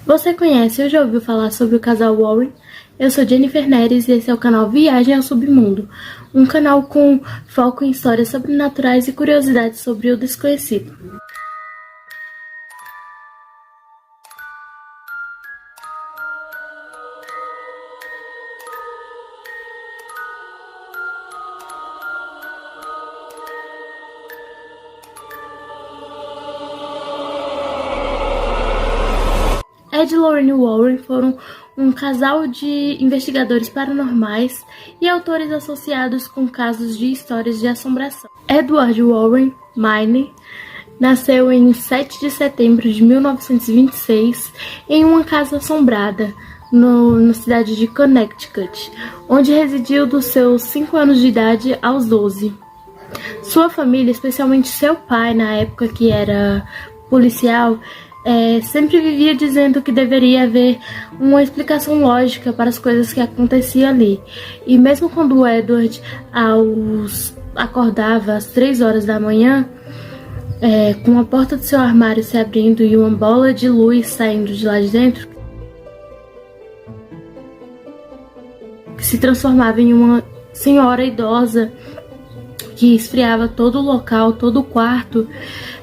Você conhece ou já ouviu falar sobre o casal Warren? Eu sou Jennifer Neres e esse é o canal Viagem ao Submundo, um canal com foco em histórias sobrenaturais e curiosidades sobre o desconhecido. Ed e Lorraine Warren foram um casal de investigadores paranormais e autores associados com casos de histórias de assombração. Edward Warren Milne nasceu em 7 de setembro de 1926 em uma casa assombrada na cidade de Connecticut, onde residiu dos seus 5 anos de idade aos 12. Sua família, especialmente seu pai, na época que era policial, sempre vivia dizendo que deveria haver uma explicação lógica para as coisas que aconteciam ali. E mesmo quando o Edward acordava às 3 horas da manhã, com a porta do seu armário se abrindo e uma bola de luz saindo de lá de dentro, que se transformava em uma senhora idosa que esfriava todo o local, todo o quarto,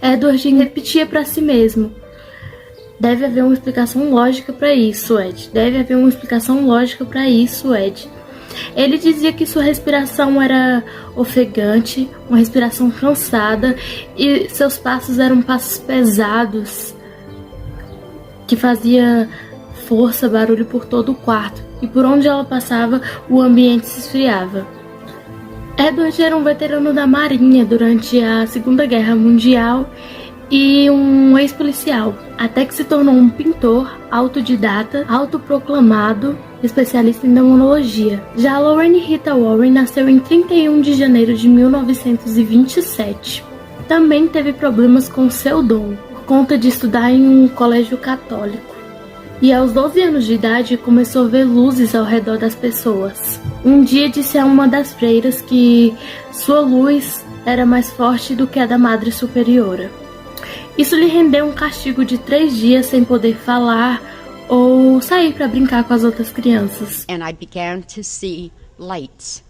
Edward repetia para si mesmo: deve haver uma explicação lógica para isso, Ed. Deve haver uma explicação lógica para isso, Ed. Ele dizia que sua respiração era ofegante, uma respiração cansada, e seus passos eram passos pesados, que fazia força, barulho por todo o quarto, e por onde ela passava, o ambiente se esfriava. Edward era um veterano da Marinha durante a Segunda Guerra Mundial e um ex-policial, até que se tornou um pintor autodidata, autoproclamado, especialista em demonologia. Já Lorraine Rita Warren nasceu em 31 de janeiro de 1927. Também teve problemas com seu dom, por conta de estudar em um colégio católico. E aos 12 anos de idade começou a ver luzes ao redor das pessoas. Um dia disse a uma das freiras que sua luz era mais forte do que a da Madre Superiora. Isso lhe rendeu um castigo de 3 dias sem poder falar ou sair para brincar com as outras crianças. And I began to see lights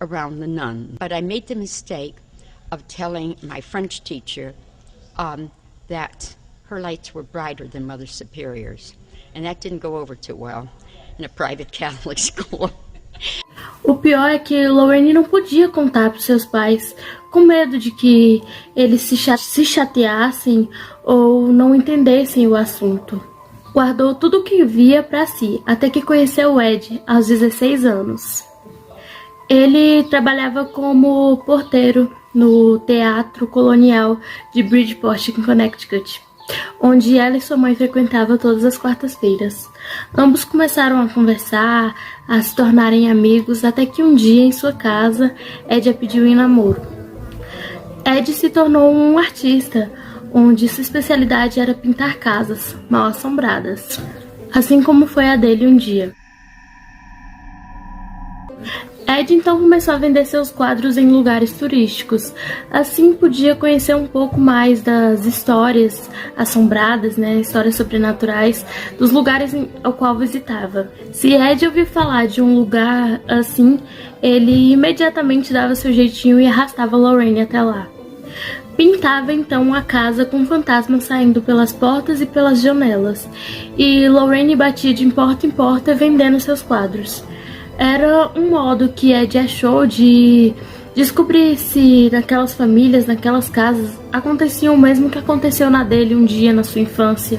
around the nun. But I made the mistake of telling my French teacher that her lights were brighter than Mother Superior's. And that didn't go over too well in a private Catholic school. O pior é que Lorraine não podia contar para seus pais, com medo de que eles se chateassem ou não entendessem o assunto. Guardou tudo o que via para si, até que conheceu Ed aos 16 anos. Ele trabalhava como porteiro no Teatro Colonial de Bridgeport, em Connecticut, onde ela e sua mãe frequentavam todas as quartas-feiras. Ambos começaram a conversar, a se tornarem amigos, até que um dia, em sua casa, Ed a pediu em namoro. Ed se tornou um artista, onde sua especialidade era pintar casas mal assombradas, assim como foi a dele um dia. Ed então começou a vender seus quadros em lugares turísticos. Assim podia conhecer um pouco mais das histórias assombradas, histórias sobrenaturais, dos lugares ao qual visitava. Se Ed ouvir falar de um lugar assim, ele imediatamente dava seu jeitinho e arrastava Lorraine até lá. Pintava então a casa com fantasmas saindo pelas portas e pelas janelas, e Lorraine batia de porta em porta vendendo seus quadros. Era um modo que Ed achou de descobrir se naquelas famílias, naquelas casas, acontecia o mesmo que aconteceu na dele um dia na sua infância.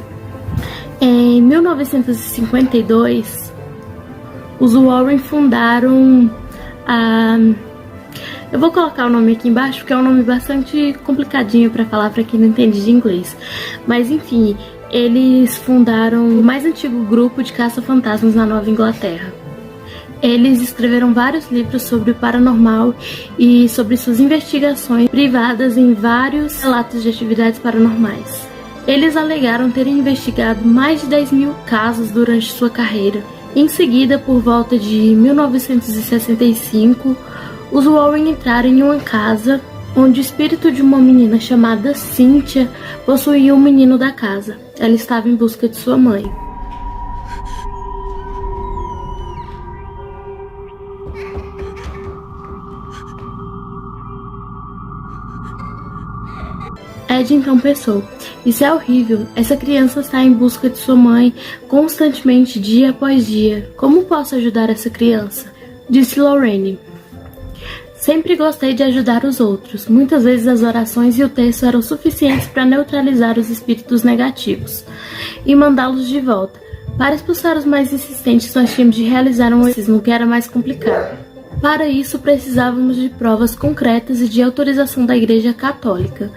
Em 1952, os Warren fundaram a... Eu vou colocar o nome aqui embaixo, porque é um nome bastante complicadinho para falar para quem não entende de inglês. Mas enfim, eles fundaram o mais antigo grupo de caça-fantasmas na Nova Inglaterra. Eles escreveram vários livros sobre o paranormal e sobre suas investigações privadas em vários relatos de atividades paranormais. Eles alegaram terem investigado mais de 10 mil casos durante sua carreira. Em seguida, por volta de 1965, os Warren entraram em uma casa onde o espírito de uma menina chamada Cynthia possuía o menino da casa. Ela estava em busca de sua mãe. Ed então pensou: isso é horrível, essa criança está em busca de sua mãe constantemente, dia após dia. Como posso ajudar essa criança? Disse Lorraine. Sempre gostei de ajudar os outros. Muitas vezes as orações e o texto eram suficientes para neutralizar os espíritos negativos e mandá-los de volta. Para expulsar os mais insistentes, nós tínhamos de realizar um exorcismo, que era mais complicado. Para isso, precisávamos de provas concretas e de autorização da Igreja Católica.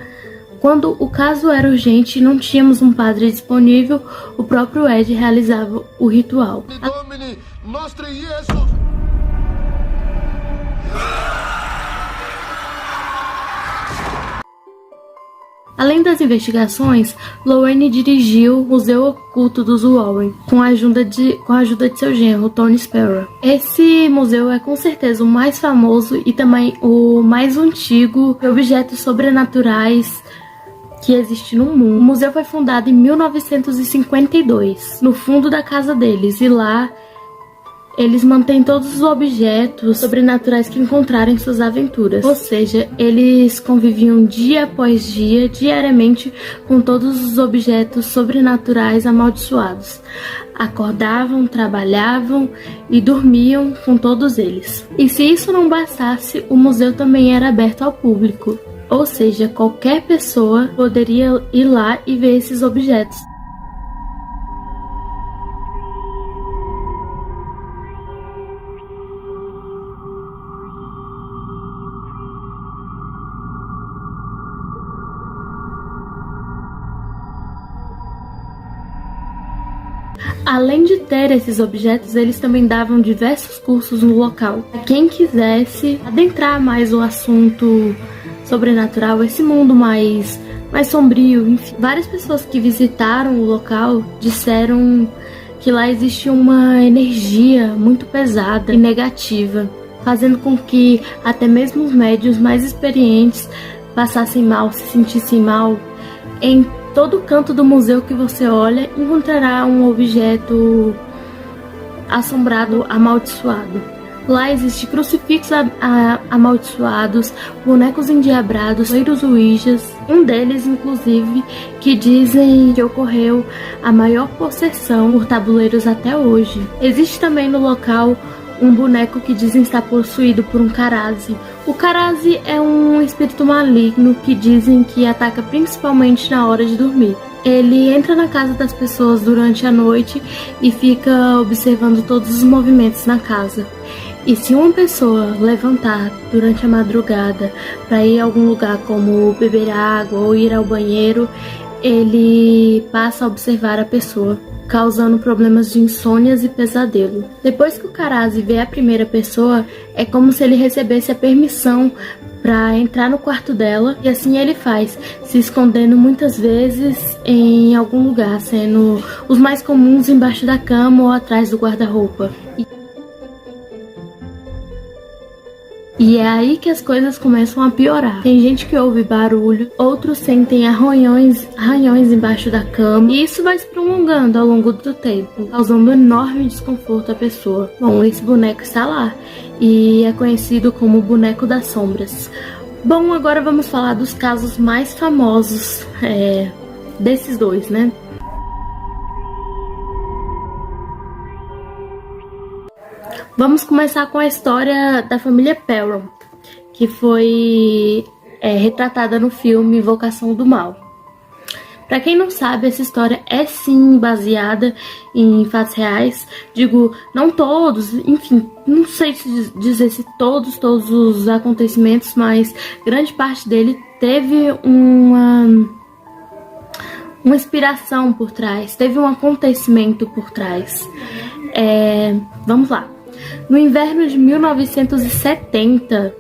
Quando o caso era urgente e não tínhamos um padre disponível, o próprio Ed realizava o ritual. Além das investigações, Lorraine dirigiu o Museu Oculto dos Warren, com a ajuda de seu genro, Tony Spera. Esse museu é com certeza o mais famoso e também o mais antigo de objetos sobrenaturais que existe no mundo. O museu foi fundado em 1952, no fundo da casa deles, e lá eles mantêm todos os objetos sobrenaturais que encontraram em suas aventuras. Ou seja, eles conviviam dia após dia, diariamente, com todos os objetos sobrenaturais amaldiçoados. Acordavam, trabalhavam e dormiam com todos eles. E se isso não bastasse, o museu também era aberto ao público. Ou seja, qualquer pessoa poderia ir lá e ver esses objetos. Além de ter esses objetos, eles também davam diversos cursos no local. Quem quisesse adentrar mais o assunto sobrenatural, esse mundo mais sombrio, enfim. Várias pessoas que visitaram o local disseram que lá existia uma energia muito pesada e negativa, fazendo com que até mesmo os médiuns mais experientes passassem mal, se sentissem mal. Em todo canto do museu que você olha, encontrará um objeto assombrado, amaldiçoado. Lá existem crucifixos amaldiçoados, bonecos endiabrados, tabuleiros ouijas, um deles, inclusive, que dizem que ocorreu a maior possessão por tabuleiros até hoje. Existe também no local um boneco que dizem estar possuído por um Karazi. O Karazi é um espírito maligno que dizem que ataca principalmente na hora de dormir. Ele entra na casa das pessoas durante a noite e fica observando todos os movimentos na casa. E se uma pessoa levantar durante a madrugada para ir a algum lugar como beber água ou ir ao banheiro, ele passa a observar a pessoa, causando problemas de insônias e pesadelo. Depois que o Karazi vê a primeira pessoa, é como se ele recebesse a permissão para entrar no quarto dela, e assim ele faz, se escondendo muitas vezes em algum lugar, sendo os mais comuns embaixo da cama ou atrás do guarda-roupa. E é aí que as coisas começam a piorar. Tem gente que ouve barulho, outros sentem arranhões embaixo da cama, e isso vai se prolongando ao longo do tempo, causando enorme desconforto à pessoa. Bom, esse boneco está lá, e é conhecido como o boneco das sombras. Bom, agora vamos falar dos casos mais famosos desses dois, né? Vamos começar com a história da família Perron, que foi retratada no filme Invocação do Mal. Para quem não sabe, essa história é sim baseada em fatos reais. Digo, não todos, enfim, não sei dizer se todos os acontecimentos, mas grande parte dele teve uma inspiração por trás, teve um acontecimento por trás. Vamos lá. No inverno de 1970,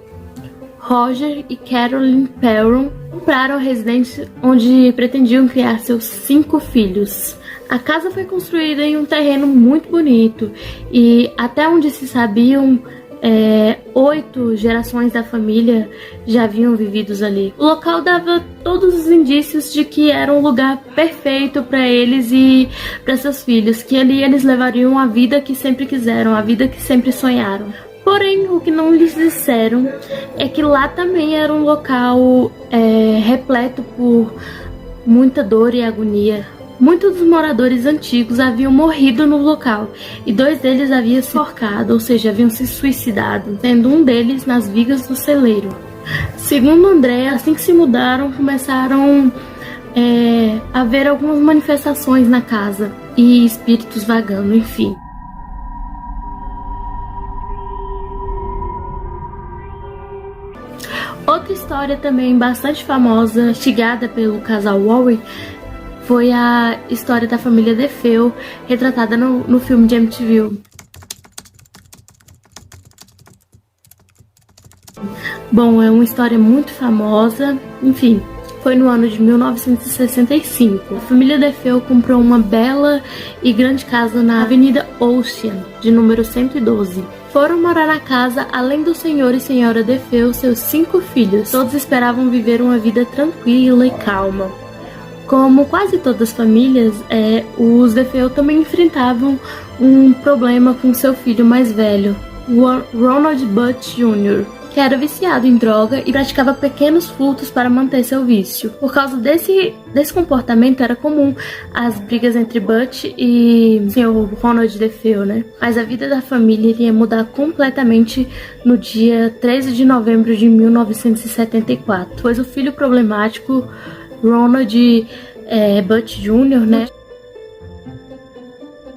Roger e Carolyn Perron compraram a residência onde pretendiam criar seus 5 filhos. A casa foi construída em um terreno muito bonito e até onde se sabiam, 8 gerações da família já haviam vivido ali. O local dava todos os indícios de que era um lugar perfeito para eles e para seus filhos, que ali eles levariam a vida que sempre quiseram, a vida que sempre sonharam. Porém, o que não lhes disseram é que lá também era um local repleto por muita dor e agonia. Muitos dos moradores antigos haviam morrido no local e 2 deles haviam se enforcado, ou seja, haviam se suicidado, sendo um deles nas vigas do celeiro. Segundo André, assim que se mudaram, começaram a haver algumas manifestações na casa e espíritos vagando, enfim. Outra história também bastante famosa, instigada pelo casal Warren, foi a história da família DeFeo, retratada no filme de MTV. Bom, é uma história muito famosa, enfim, foi no ano de 1965. A família DeFeo comprou uma bela e grande casa na Avenida Ocean, de número 112. Foram morar na casa, além do senhor e senhora DeFeo, seus 5 filhos. Todos esperavam viver uma vida tranquila e calma. Como quase todas as famílias, os DeFeo também enfrentavam um problema com seu filho mais velho, Ronald Butch Jr., que era viciado em droga e praticava pequenos furtos para manter seu vício. Por causa desse comportamento, era comum as brigas entre Butch e o Sr. Ronald DeFeo, né? Mas a vida da família iria mudar completamente no dia 13 de novembro de 1974, pois o filho problemático, Ronald Butch Jr., né,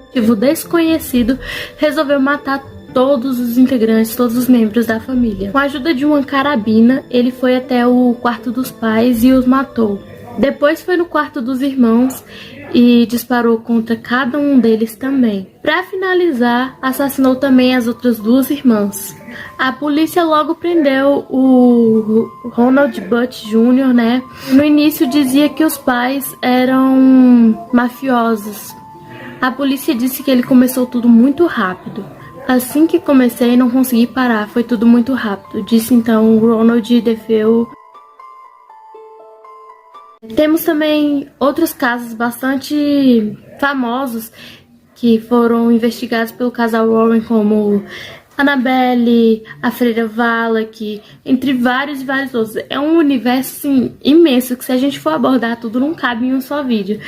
motivo desconhecido, resolveu matar todos os integrantes, todos os membros da família. Com a ajuda de uma carabina, ele foi até o quarto dos pais e os matou. Depois foi no quarto dos irmãos e disparou contra cada um deles também. Para finalizar, assassinou também as outras 2 irmãs. A polícia logo prendeu o Ronald Butch Jr., né? No início dizia que os pais eram mafiosos. A polícia disse que ele começou tudo muito rápido. Assim que comecei, não consegui parar, foi tudo muito rápido, disse então Ronald DeFeo. Temos também outros casos bastante famosos que foram investigados pelo casal Warren, como Annabelle, a Freira Wallach, entre vários e vários outros. É um universo assim, imenso que, se a gente for abordar tudo, não cabe em um só vídeo.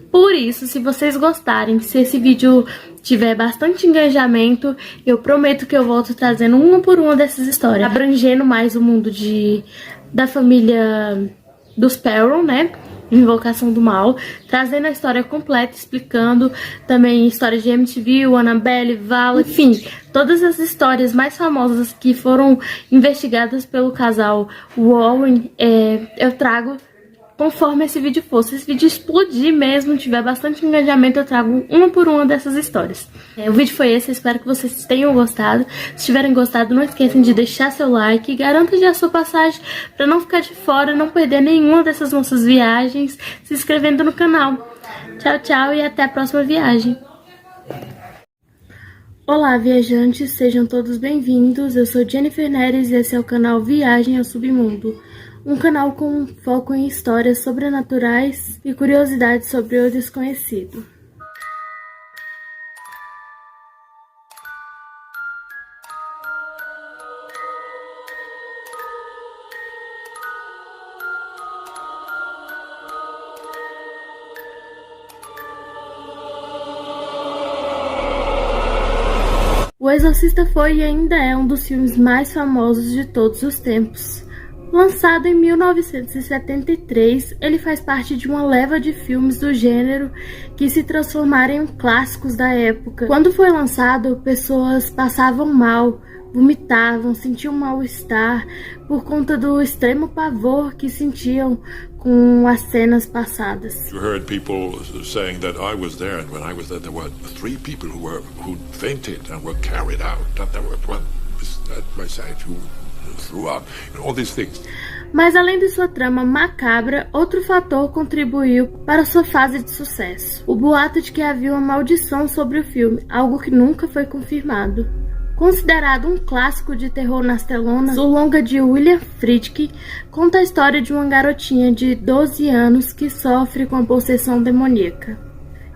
Por isso, se vocês gostarem, se esse vídeo tiver bastante engajamento, eu prometo que eu volto trazendo uma por uma dessas histórias, abrangendo mais o mundo da família dos Perron, né? Invocação do Mal, trazendo a história completa, explicando também histórias de MTV, Annabelle, Wallach, enfim, todas as histórias mais famosas que foram investigadas pelo casal Warren, eu trago conforme esse vídeo for. Se esse vídeo explodir mesmo, tiver bastante engajamento, eu trago uma por uma dessas histórias. O vídeo foi esse, eu espero que vocês tenham gostado. Se tiverem gostado, não esqueçam de deixar seu like e garanta já a sua passagem para não ficar de fora, não perder nenhuma dessas nossas viagens, se inscrevendo no canal. Tchau, tchau e até a próxima viagem. Olá, viajantes, sejam todos bem-vindos. Eu sou Jennifer Neres e esse é o canal Viagem ao Submundo. Um canal com foco em histórias sobrenaturais e curiosidades sobre o desconhecido. O Exorcista foi e ainda é um dos filmes mais famosos de todos os tempos. Lançado em 1973, ele faz parte de uma leva de filmes do gênero que se transformaram em clássicos da época. Quando foi lançado, pessoas passavam mal, vomitavam, sentiam mal-estar por conta do extremo pavor que sentiam com as cenas passadas. You heard people saying that I was there, and when I was there were 3 people who fainted and were carried out. That there were one at my side who threw up, all these things. Mas além de sua trama macabra, outro fator contribuiu para sua fase de sucesso: o boato de que havia uma maldição sobre o filme, algo que nunca foi confirmado. Considerado um clássico de terror nas telonas, o longa de William Friedkin conta a história de uma garotinha de 12 anos que sofre com a possessão demoníaca.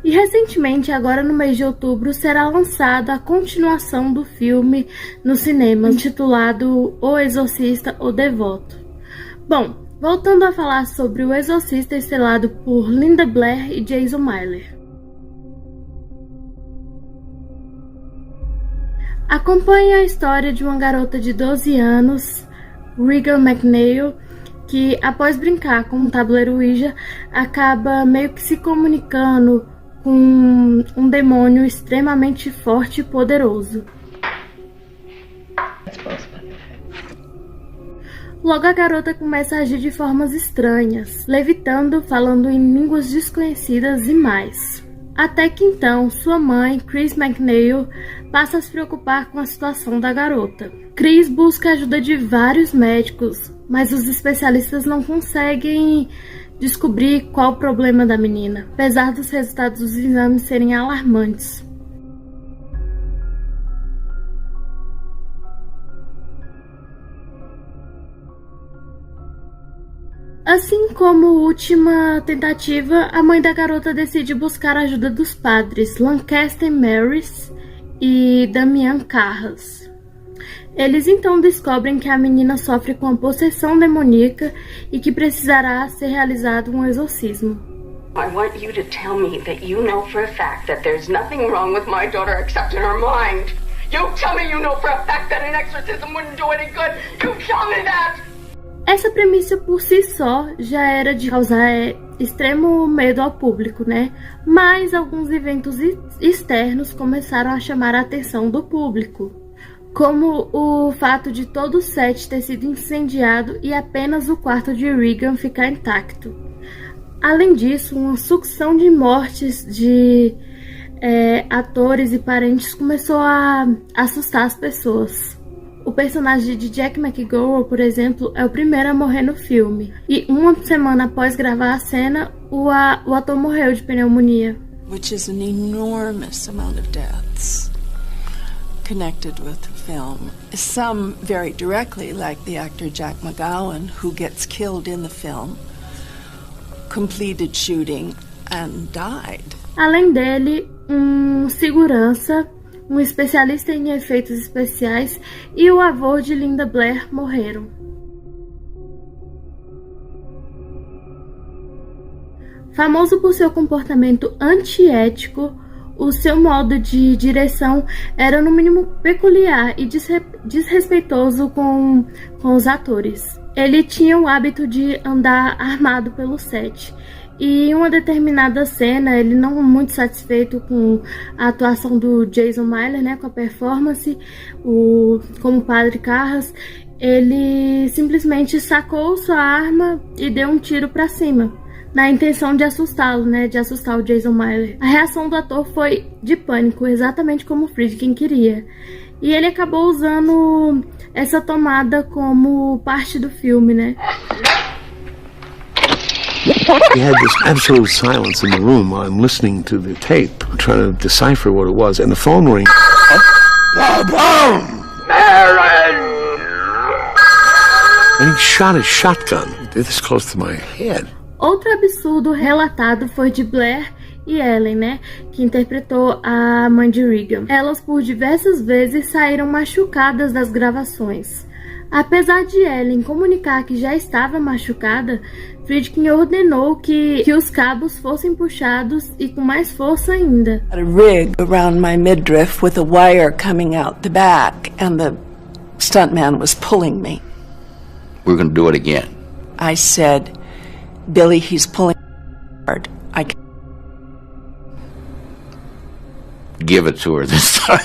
E recentemente, agora no mês de outubro, será lançada a continuação do filme nos cinemas, intitulado O Exorcista, o Devoto. Bom, voltando a falar sobre O Exorcista, estrelado por Linda Blair e Jason Miller. Acompanha a história de uma garota de 12 anos, Regan McNeil, que após brincar com um tabuleiro Ouija, acaba meio que se comunicando com um demônio extremamente forte e poderoso. Logo a garota começa a agir de formas estranhas, levitando, falando em línguas desconhecidas e mais. Até que então, sua mãe, Chris McNeil, passa a se preocupar com a situação da garota. Chris busca a ajuda de vários médicos, mas os especialistas não conseguem descobrir qual o problema da menina, apesar dos resultados dos exames serem alarmantes. Assim como última tentativa, a mãe da garota decide buscar a ajuda dos padres Lancaster Marys e Damian Carras. Eles então descobrem que a menina sofre com a possessão demoníaca e que precisará ser realizado um exorcismo. I want you to tell me that you know for a fact that there's nothing wrong with my daughter except in her mind. You tell me you know for a fact that an exorcism wouldn't do any good. You tell me that! Essa premissa por si só já era de causar extremo medo ao público, né? Mas alguns eventos externos começaram a chamar a atenção do público, como o fato de todo o set ter sido incendiado e apenas o quarto de Regan ficar intacto. Além disso, uma sucessão de mortes de atores e parentes começou a assustar as pessoas. O personagem de Jack McGowan, por exemplo, é o primeiro a morrer no filme. E uma semana após gravar a cena, o ator morreu de pneumonia. Which is an enormous amount of deaths connected with the film. Some very directly, like the actor Jack McGowan, who gets killed in the film, completed shooting and died. Além dele, um segurança, um especialista em efeitos especiais e o avô de Linda Blair morreram. Famoso por seu comportamento antiético, o seu modo de direção era no mínimo peculiar e desrespeitoso com os atores. Ele tinha o hábito de andar armado pelo set. E em uma determinada cena, ele não muito satisfeito com a atuação do Jason Miller, né, com a performance, como padre Carras, ele simplesmente sacou sua arma e deu um tiro para cima, na intenção de assustá-lo, né, de assustar o Jason Miller. A reação do ator foi de pânico, exatamente como o Friedkin queria. E ele acabou usando essa tomada como parte do filme, né? We had this absolute silence in the room while I'm listening to the tape, trying to decipher what it was, and the phone rang. And he shot his shotgun this close to my head. Outro absurdo relatado foi de Blair e Ellen, né, que interpretou a mãe de Regan. Elas por diversas vezes saíram machucadas das gravações. Apesar de Ellen comunicar que já estava machucada, Friedkin ordenou que os cabos fossem puxados e com mais força ainda. A rig around my midriff with a wire coming out the back, and the stuntman was pulling me. We're going to do it again. I said, Billy, he's pulling hard. I can give it to her this time.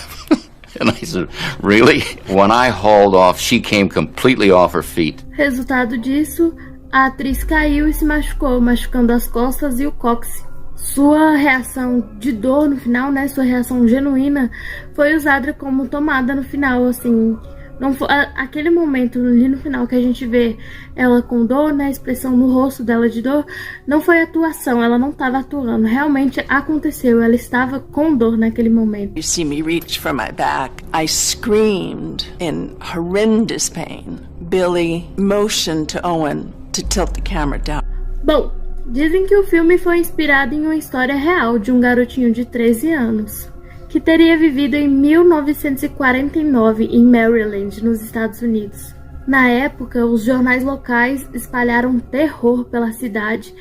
And I said, really? When I hauled off, she came completely off her feet. Resultado disso, a atriz caiu e se machucou, machucando as costas e o cóccix. Sua reação de dor no final, né, sua reação genuína, foi usada como tomada no final, assim. Não foi, aquele momento ali no final que a gente vê ela com dor, né, a expressão no rosto dela de dor, não foi atuação, ela não estava atuando, realmente aconteceu, ela estava com dor naquele momento. You see me reach for my back. I screamed in horrendous pain. Billy motioned to Owen to tilt the camera down. Bom, Dizem que o filme foi inspirado em uma história real de um garotinho de 13 anos, que teria vivido em 1949 em Maryland, nos Estados Unidos. Na época, os jornais locais espalharam terror pela cidade,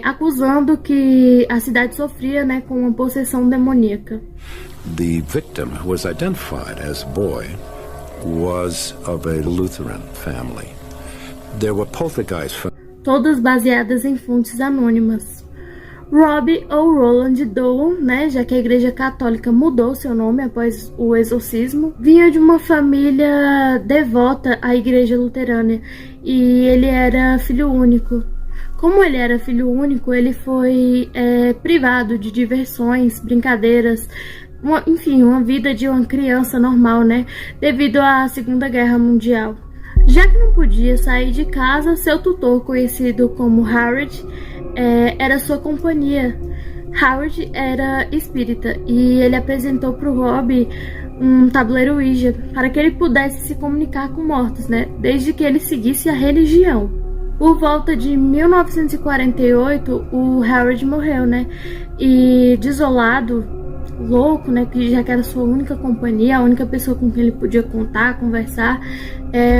acusando que a cidade sofria, com uma possessão demoníaca. The victim, who was identified as a boy, was of a Lutheran family. There were poltergeists. Todas baseadas em fontes anônimas. Robbie ou Roland Doe, já que a Igreja Católica mudou seu nome após o exorcismo, vinha de uma família devota à Igreja Luterana e ele era filho único. Como ele era filho único, ele foi privado de diversões, brincadeiras, uma vida de uma criança normal, devido à Segunda Guerra Mundial. Já que não podia sair de casa, seu tutor, conhecido como Howard, era sua companhia. Howard era espírita e ele apresentou para o Robbie um tabuleiro Ouija para que ele pudesse se comunicar com mortos, desde que ele seguisse a religião. Por volta de 1948, o Howard morreu, e desolado, louco, que já que era sua única companhia, a única pessoa com quem ele podia contar, conversar,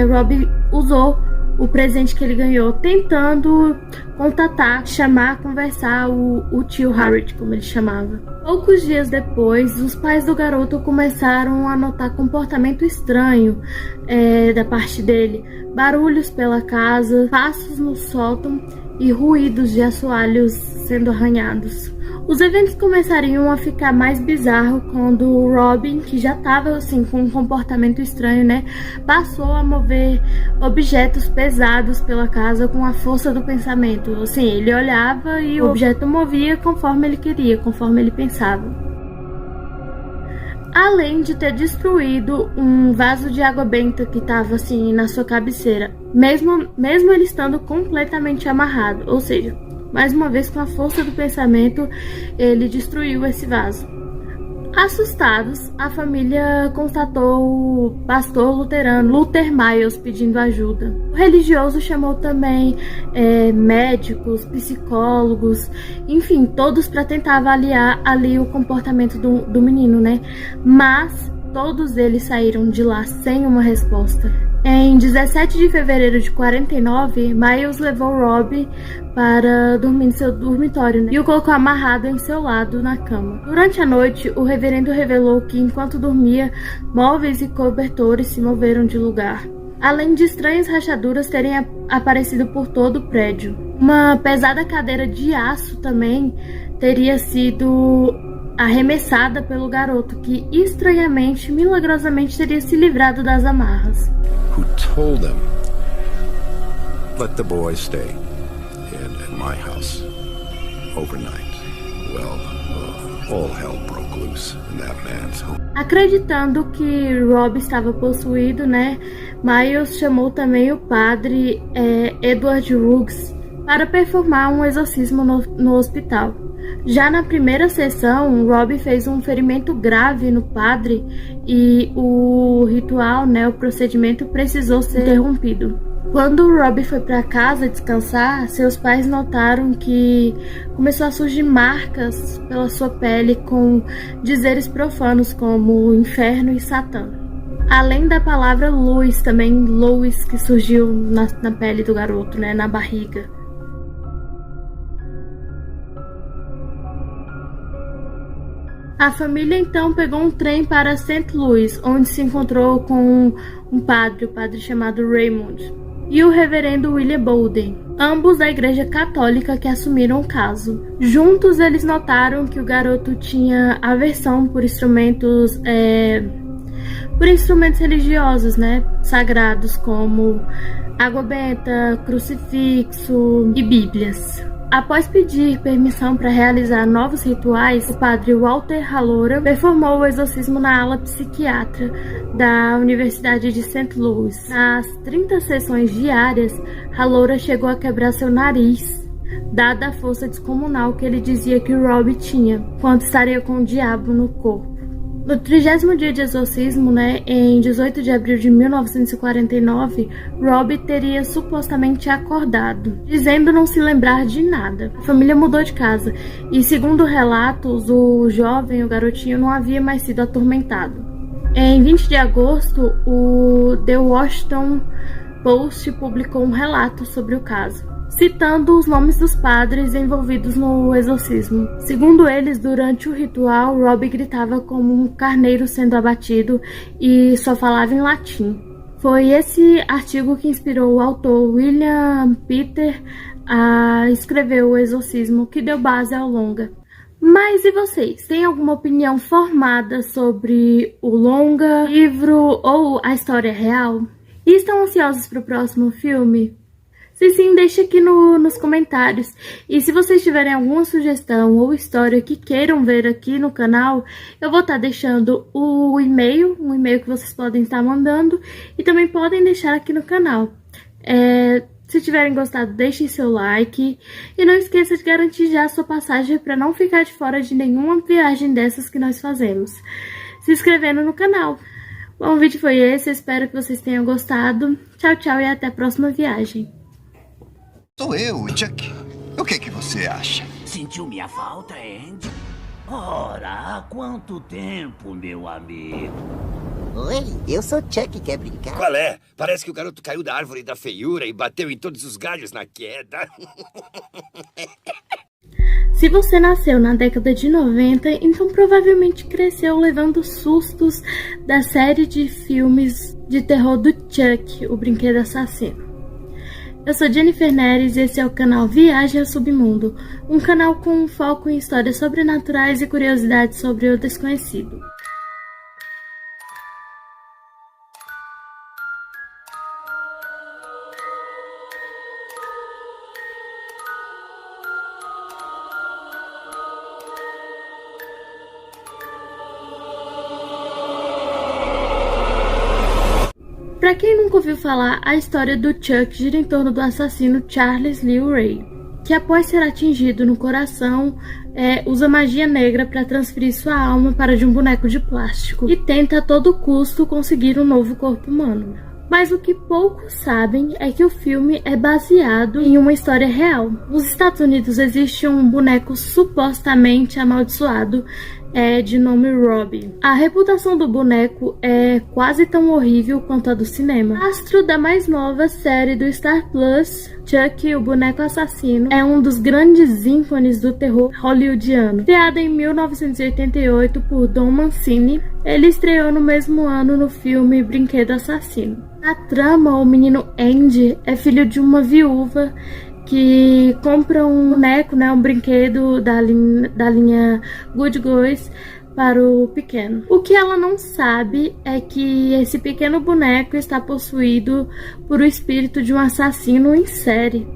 Robbie usou o presente que ele ganhou, tentando contatar, chamar, conversar o tio Howard, como ele chamava. Poucos dias depois, os pais do garoto começaram a notar comportamento estranho da parte dele, barulhos pela casa, passos no sótão e ruídos de assoalhos sendo arranhados. Os eventos começariam a ficar mais bizarros quando o Robin, que já estava com um comportamento estranho, passou a mover objetos pesados pela casa com a força do pensamento. Ele olhava e o objeto movia conforme ele queria, conforme ele pensava. Além de ter destruído um vaso de água benta que estava na sua cabeceira, mesmo ele estando completamente amarrado, ou seja, mais uma vez, com a força do pensamento, ele destruiu esse vaso. Assustados, a família constatou o pastor luterano Luther Miles pedindo ajuda. O religioso chamou também médicos, psicólogos, enfim, todos para tentar avaliar ali o comportamento do menino, Mas todos eles saíram de lá sem uma resposta. Em 17 de fevereiro de 49, Miles levou Robbie para dormir em seu dormitório, e o colocou amarrado em seu lado na cama. Durante a noite, o reverendo revelou que, enquanto dormia, móveis e cobertores se moveram de lugar, além de estranhas rachaduras terem aparecido por todo o prédio. Uma pesada cadeira de aço também teria sido arremessada pelo garoto, que estranhamente, milagrosamente, teria se livrado das amarras. Who told them, let the boy stay at my house overnight. Well, all hell broke loose in that man's home. Acreditando que Rob estava possuído, Miles chamou também o padre Edward Ruggs para performar um exorcismo no hospital. Já na primeira sessão, Robbie fez um ferimento grave no padre e o ritual, o procedimento precisou ser interrompido. Quando Robbie foi para casa descansar, seus pais notaram que começou a surgir marcas pela sua pele com dizeres profanos como inferno e Satã. Além da palavra luz, também Lois, que surgiu na pele do garoto, na barriga. A família então pegou um trem para St. Louis, onde se encontrou com um padre, o padre chamado Raymond, e o reverendo William Bowden, ambos da Igreja Católica, que assumiram o caso. Juntos eles notaram que o garoto tinha aversão por instrumentos religiosos, sagrados, como água benta, crucifixo e bíblias. Após pedir permissão para realizar novos rituais, o padre Walter Halloran performou o exorcismo na ala psiquiatra da Universidade de St. Louis. Nas 30 sessões diárias, Halloran chegou a quebrar seu nariz, dada a força descomunal que ele dizia que Robbie tinha, quando estaria com o diabo no corpo. No 30º dia de exorcismo, né, em 18 de abril de 1949, Robbie teria supostamente acordado, dizendo não se lembrar de nada. A família mudou de casa e, segundo relatos, o garotinho, não havia mais sido atormentado. Em 20 de agosto, o The Washington Post publicou um relato sobre o caso, citando os nomes dos padres envolvidos no exorcismo. Segundo eles, durante o ritual, Robbie gritava como um carneiro sendo abatido e só falava em latim. Foi esse artigo que inspirou o autor William Peter a escrever o exorcismo, que deu base ao longa. Mas e vocês? Têm alguma opinião formada sobre o longa, livro ou a história real? E estão ansiosos para o próximo filme? Se sim, deixe aqui nos comentários. E se vocês tiverem alguma sugestão ou história que queiram ver aqui no canal, eu vou estar deixando um e-mail que vocês podem estar mandando, e também podem deixar aqui no canal. Se tiverem gostado, deixem seu like e não esqueça de garantir já a sua passagem para não ficar de fora de nenhuma viagem dessas que nós fazemos, se inscrevendo no canal. Bom, o vídeo foi esse, eu espero que vocês tenham gostado. Tchau, tchau e até a próxima viagem. Sou eu, Chuck. O que você acha? Sentiu minha falta, Andy? Ora, há quanto tempo, meu amigo? Oi, eu sou Chuck, quer brincar? Qual é? Parece que o garoto caiu da árvore da feiura e bateu em todos os galhos na queda. Se você nasceu na década de 90, então provavelmente cresceu levando sustos da série de filmes de terror do Chuck, o Brinquedo Assassino. Eu sou Jennifer Neres e esse é o canal Viagem ao Submundo, um canal com foco em histórias sobrenaturais e curiosidades sobre o desconhecido. Pra quem nunca ouviu falar, a história do Chuck gira em torno do assassino Charles Lee Ray, que após ser atingido no coração, usa magia negra para transferir sua alma para de um boneco de plástico e tenta a todo custo conseguir um novo corpo humano. Mas o que poucos sabem é que o filme é baseado em uma história real. Nos Estados Unidos existe um boneco supostamente amaldiçoado de nome Robbie. A reputação do boneco é quase tão horrível quanto a do cinema. Astro da mais nova série do Star Plus, Chuck, o boneco assassino, é um dos grandes ícones do terror hollywoodiano. Criado em 1988 por Don Mancini, ele estreou no mesmo ano no filme Brinquedo Assassino. Na trama, o menino Andy é filho de uma viúva que compra um boneco, um brinquedo da linha Good Boys para o pequeno. O que ela não sabe é que esse pequeno boneco está possuído por o espírito de um assassino em série,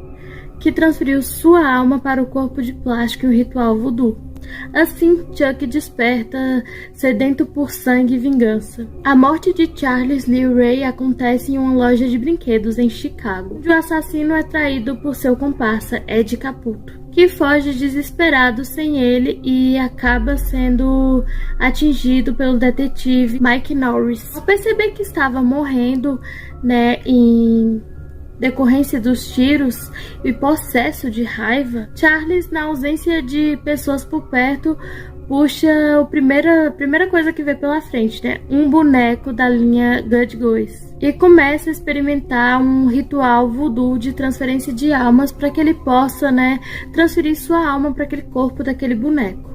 que transferiu sua alma para o corpo de plástico em um ritual voodoo. Assim, Chuck desperta sedento por sangue e vingança. A morte de Charles Lee Ray acontece em uma loja de brinquedos em Chicago, onde o assassino é traído por seu comparsa Ed Caputo, que foge desesperado sem ele e acaba sendo atingido pelo detetive Mike Norris. Ao perceber que estava morrendo, em decorrência dos tiros e possesso de raiva, Charles, na ausência de pessoas por perto, puxa a primeira coisa que vê pela frente, um boneco da linha Good Boys, e começa a experimentar um ritual voodoo de transferência de almas para que ele possa, transferir sua alma para aquele corpo daquele boneco.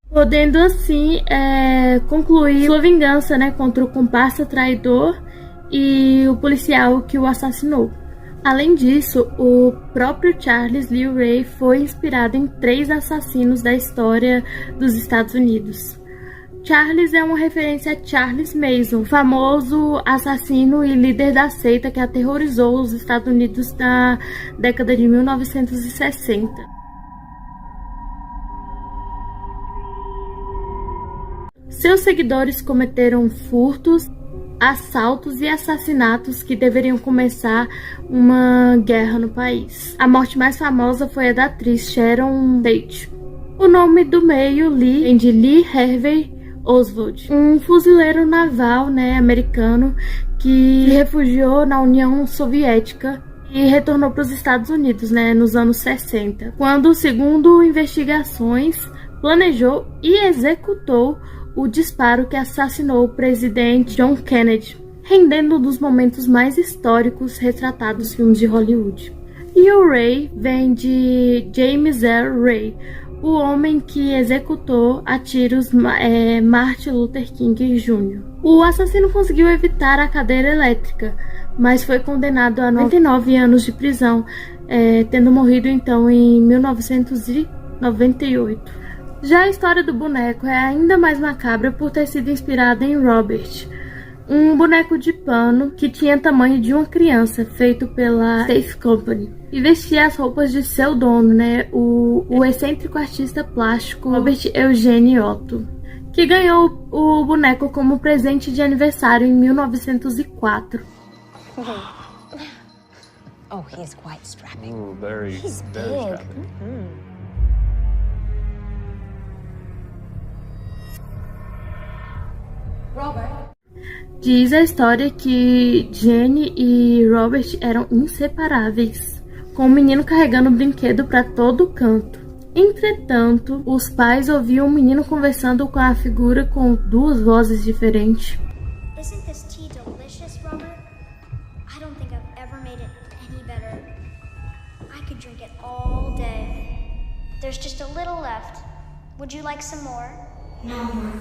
Podendo assim concluir sua vingança contra o comparsa traidor e o policial que o assassinou. Além disso, o próprio Charles Lee Ray foi inspirado em 3 assassinos da história dos Estados Unidos: Charles é uma referência a Charles Manson, famoso assassino e líder da seita que aterrorizou os Estados Unidos na década de 1960. Seus seguidores cometeram furtos, assaltos e assassinatos que deveriam começar uma guerra no país. A morte mais famosa foi a da atriz Sharon Tate. O nome do meio, Lee, vem de Lee Harvey Oswald, um fuzileiro naval, americano que se refugiou na União Soviética e retornou para os Estados Unidos, nos anos 60, quando, segundo investigações, planejou e executou o disparo que assassinou o presidente John Kennedy, rendendo um dos momentos mais históricos retratados nos filmes de Hollywood. E o Ray vem de James Earl Ray, o homem que executou a tiros Martin Luther King Jr. O assassino conseguiu evitar a cadeira elétrica, mas foi condenado a 99 anos de prisão, tendo morrido então em 1998. Já a história do boneco é ainda mais macabra por ter sido inspirada em Robert, um boneco de pano que tinha tamanho de uma criança, feito pela Safe Company, e vestia as roupas de seu dono, o excêntrico artista plástico Robert Eugene Otto, que ganhou o boneco como presente de aniversário em 1904. Oh, he is quite strapping. Ooh, very, He's very big. strapping. Robert. Diz a história que Jenny e Robert eram inseparáveis, com o menino carregando o brinquedo para todo canto. Entretanto, os pais ouviam o menino conversando com a figura com duas vozes diferentes. Isn't this tea delicious, Robert? I don't think I've ever made it any better. I could drink it all day. There's just a little left. Would you like some more? No.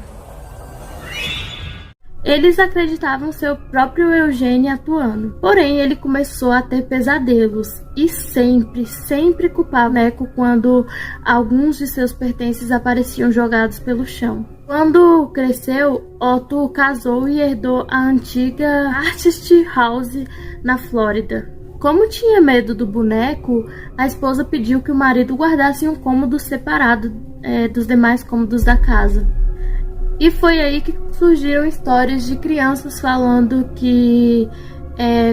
Eles acreditavam ser o próprio Eugênio atuando, porém ele começou a ter pesadelos e sempre culpava o boneco quando alguns de seus pertences apareciam jogados pelo chão. Quando cresceu, Otto casou e herdou a antiga Artist House na Flórida. Como tinha medo do boneco, a esposa pediu que o marido guardasse um cômodo separado dos demais cômodos da casa. E foi aí que surgiram histórias de crianças falando que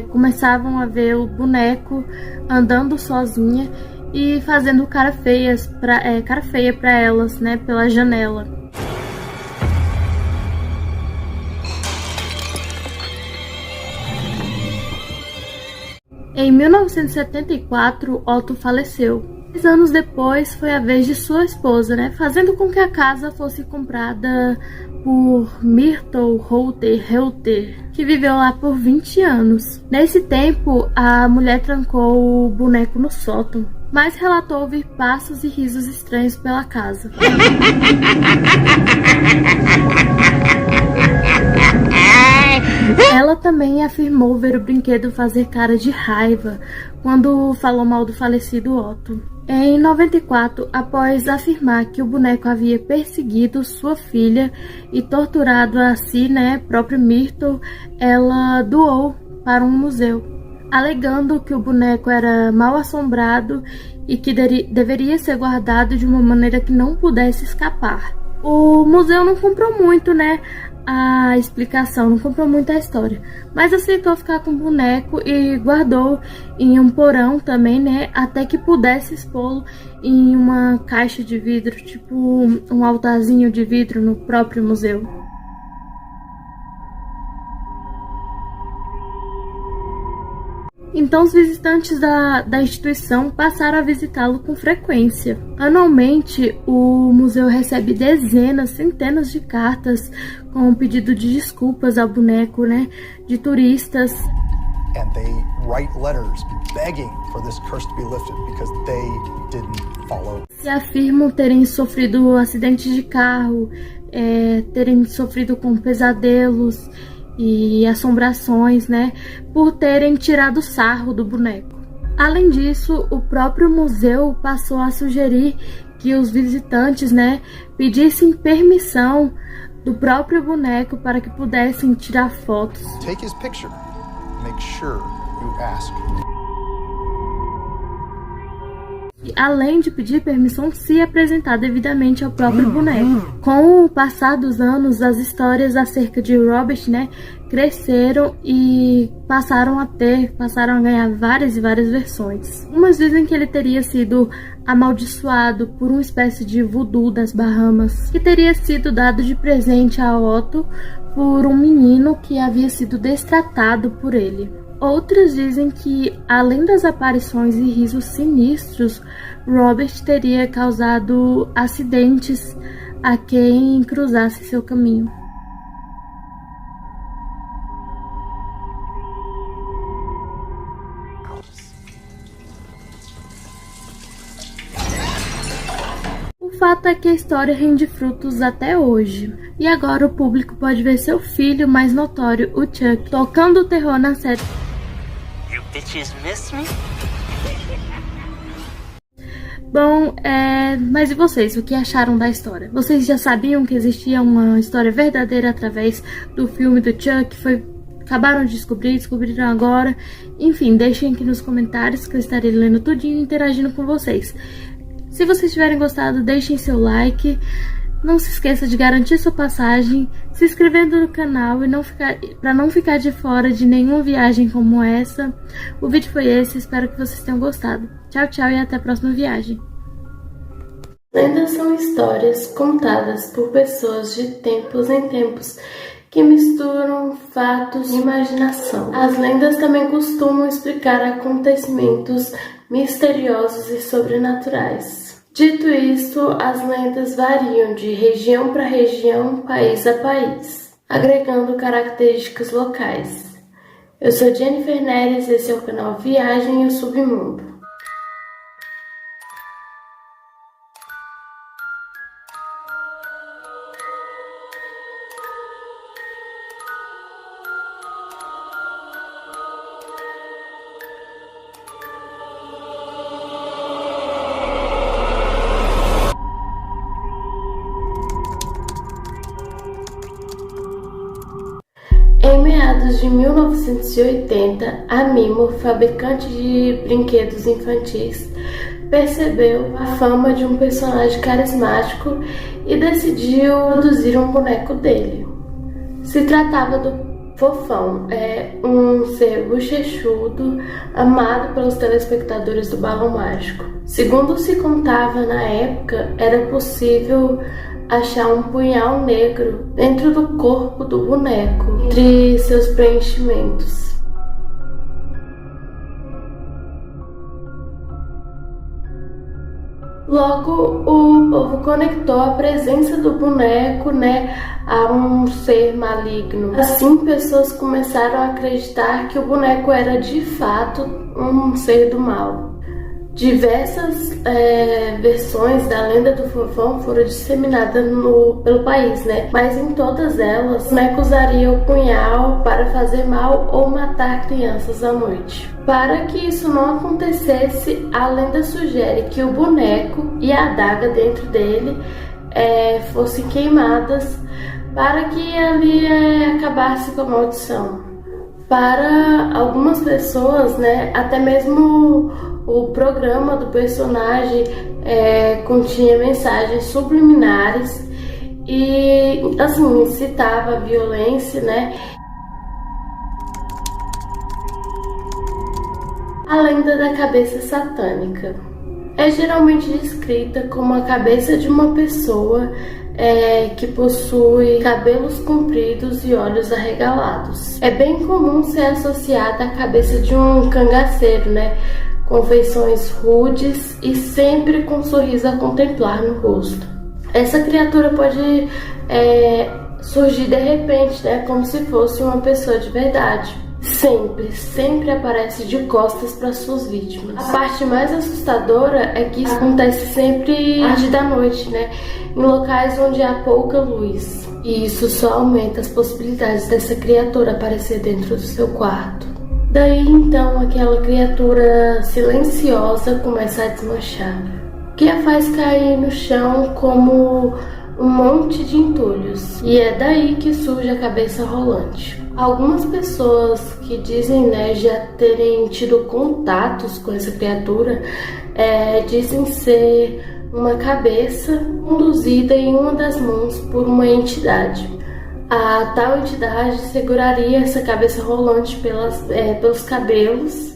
começavam a ver o boneco andando sozinha e fazendo cara feia para elas, pela janela. Em 1974, Otto faleceu. 10 anos depois, foi a vez de sua esposa, fazendo com que a casa fosse comprada por Myrtle Reuter, que viveu lá por 20 anos. Nesse tempo, a mulher trancou o boneco no sótão, mas relatou ouvir passos e risos estranhos pela casa. Ela também afirmou ver o brinquedo fazer cara de raiva quando falou mal do falecido Otto. Em 94, após afirmar que o boneco havia perseguido sua filha e torturado a si, próprio Myrtle, ela doou para um museu, alegando que o boneco era mal assombrado e que deveria ser guardado de uma maneira que não pudesse escapar. O museu não comprou muito, a explicação, não comprou muito a história, mas aceitou ficar com o boneco e guardou em um porão também, até que pudesse expô-lo em uma caixa de vidro, tipo um altarzinho de vidro no próprio museu. Então os visitantes da instituição passaram a visitá-lo com frequência. Anualmente, o museu recebe dezenas, centenas de cartas com pedido de desculpas ao boneco, de turistas. And they write letters begging for this curse to be lifted because they didn't follow. E afirmam terem sofrido acidentes de carro, terem sofrido com pesadelos e assombrações, por terem tirado sarro do boneco. Além disso, o próprio museu passou a sugerir que os visitantes, pedissem permissão do próprio boneco para que pudessem tirar fotos. Take his picture. Make sure you ask. Além de pedir permissão se apresentar devidamente ao próprio boneco. Com o passar dos anos, as histórias acerca de Robert, né, cresceram e passaram a ganhar várias e várias versões. Umas dizem que ele teria sido amaldiçoado por uma espécie de voodoo das Bahamas, que teria sido dado de presente a Otto por um menino que havia sido destratado por ele. Outras dizem que, além das aparições e risos sinistros, Robert teria causado acidentes a quem cruzasse seu caminho. O fato é que a história rende frutos até hoje. E agora o público pode ver seu filho mais notório, o Chuck, tocando o terror na série. You bitches miss me? Bom, mas e vocês? O que acharam da história? Vocês já sabiam que existia uma história verdadeira através do filme do Chuck? Acabaram de descobriram agora? Enfim, deixem aqui nos comentários que eu estarei lendo tudinho e interagindo com vocês. Se vocês tiverem gostado, deixem seu like. Não se esqueça de garantir sua passagem, se inscrevendo no canal e para não ficar de fora de nenhuma viagem como essa. O vídeo foi esse, espero que vocês tenham gostado. Tchau, tchau e até a próxima viagem. Lendas são histórias contadas por pessoas de tempos em tempos que misturam fatos e imaginação. As lendas também costumam explicar acontecimentos misteriosos e sobrenaturais. Dito isto, as lendas variam de região para região, país a país, agregando características locais. Eu sou Jennifer Neres, esse é o canal Viagem e o Submundo. Em meados de 1980, a Mimo, fabricante de brinquedos infantis, percebeu a fama de um personagem carismático e decidiu produzir um boneco dele. Se tratava do Fofão, um ser bochechudo, amado pelos telespectadores do Balão Mágico. Segundo se contava na época, era possível achar um punhal negro dentro do corpo do boneco, entre seus preenchimentos. Logo, o povo conectou a presença do boneco, a um ser maligno. Assim, pessoas começaram a acreditar que o boneco era de fato um ser do mal. Diversas versões da lenda do Fofão foram disseminadas pelo país, mas em todas elas, o boneco usaria o punhal para fazer mal ou matar crianças à noite. Para que isso não acontecesse, a lenda sugere que o boneco e a adaga dentro dele fossem queimadas para que ali acabasse com a maldição. Para algumas pessoas, até mesmo o programa do personagem continha mensagens subliminares e, assim, incitava a violência, A lenda da cabeça satânica é geralmente descrita como a cabeça de uma pessoa que possui cabelos compridos e olhos arregalados. É bem comum ser associada à cabeça de um cangaceiro, com feições rudes e sempre com um sorriso a contemplar no rosto. Essa criatura pode surgir de repente, como se fosse uma pessoa de verdade. Sempre aparece de costas para suas vítimas. A parte mais assustadora é que isso acontece sempre tarde da noite, em locais onde há pouca luz. E isso só aumenta as possibilidades dessa criatura aparecer dentro do seu quarto. Daí então aquela criatura silenciosa começa a desmanchar, que a faz cair no chão como um monte de entulhos, e é daí que surge a cabeça rolante. Algumas pessoas que dizem, né, já terem tido contatos com essa criatura, dizem ser uma cabeça conduzida em uma das mãos por uma entidade. A tal entidade seguraria essa cabeça rolante pelos cabelos.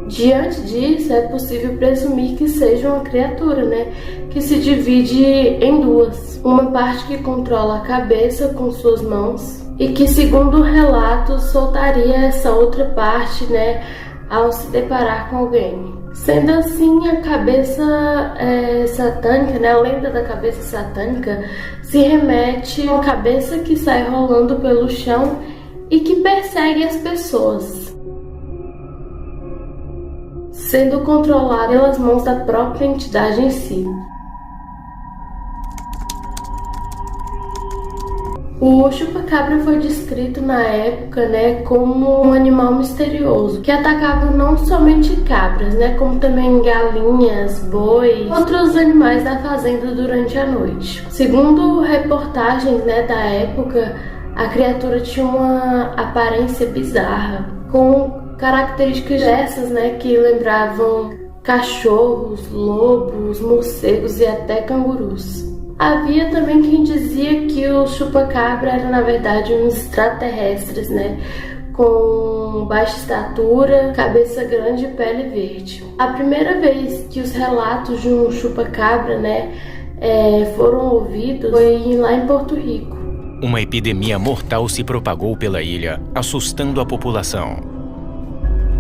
Diante disso, é possível presumir que seja uma criatura, né, que se divide em duas. Uma parte que controla a cabeça com suas mãos e que, segundo relatos, soltaria essa outra parte, né, ao se deparar com alguém. Sendo assim, a cabeça satânica, né, a lenda da cabeça satânica, se remete a uma cabeça que sai rolando pelo chão e que persegue as pessoas, sendo controlada pelas mãos da própria entidade em si. O chupacabra foi descrito na época, né, como um animal misterioso que atacava não somente cabras, né, como também galinhas, bois, outros animais da fazenda durante a noite. Segundo reportagens, né, da época, a criatura tinha uma aparência bizarra, com características dessas, né, que lembravam cachorros, lobos, morcegos e até cangurus. Havia também quem dizia que o chupacabra era, na verdade, uns extraterrestres, né, com baixa estatura, cabeça grande e pele verde. A primeira vez que os relatos de um chupacabra, né, foram ouvidos foi lá em Porto Rico. Uma epidemia mortal se propagou pela ilha, assustando a população.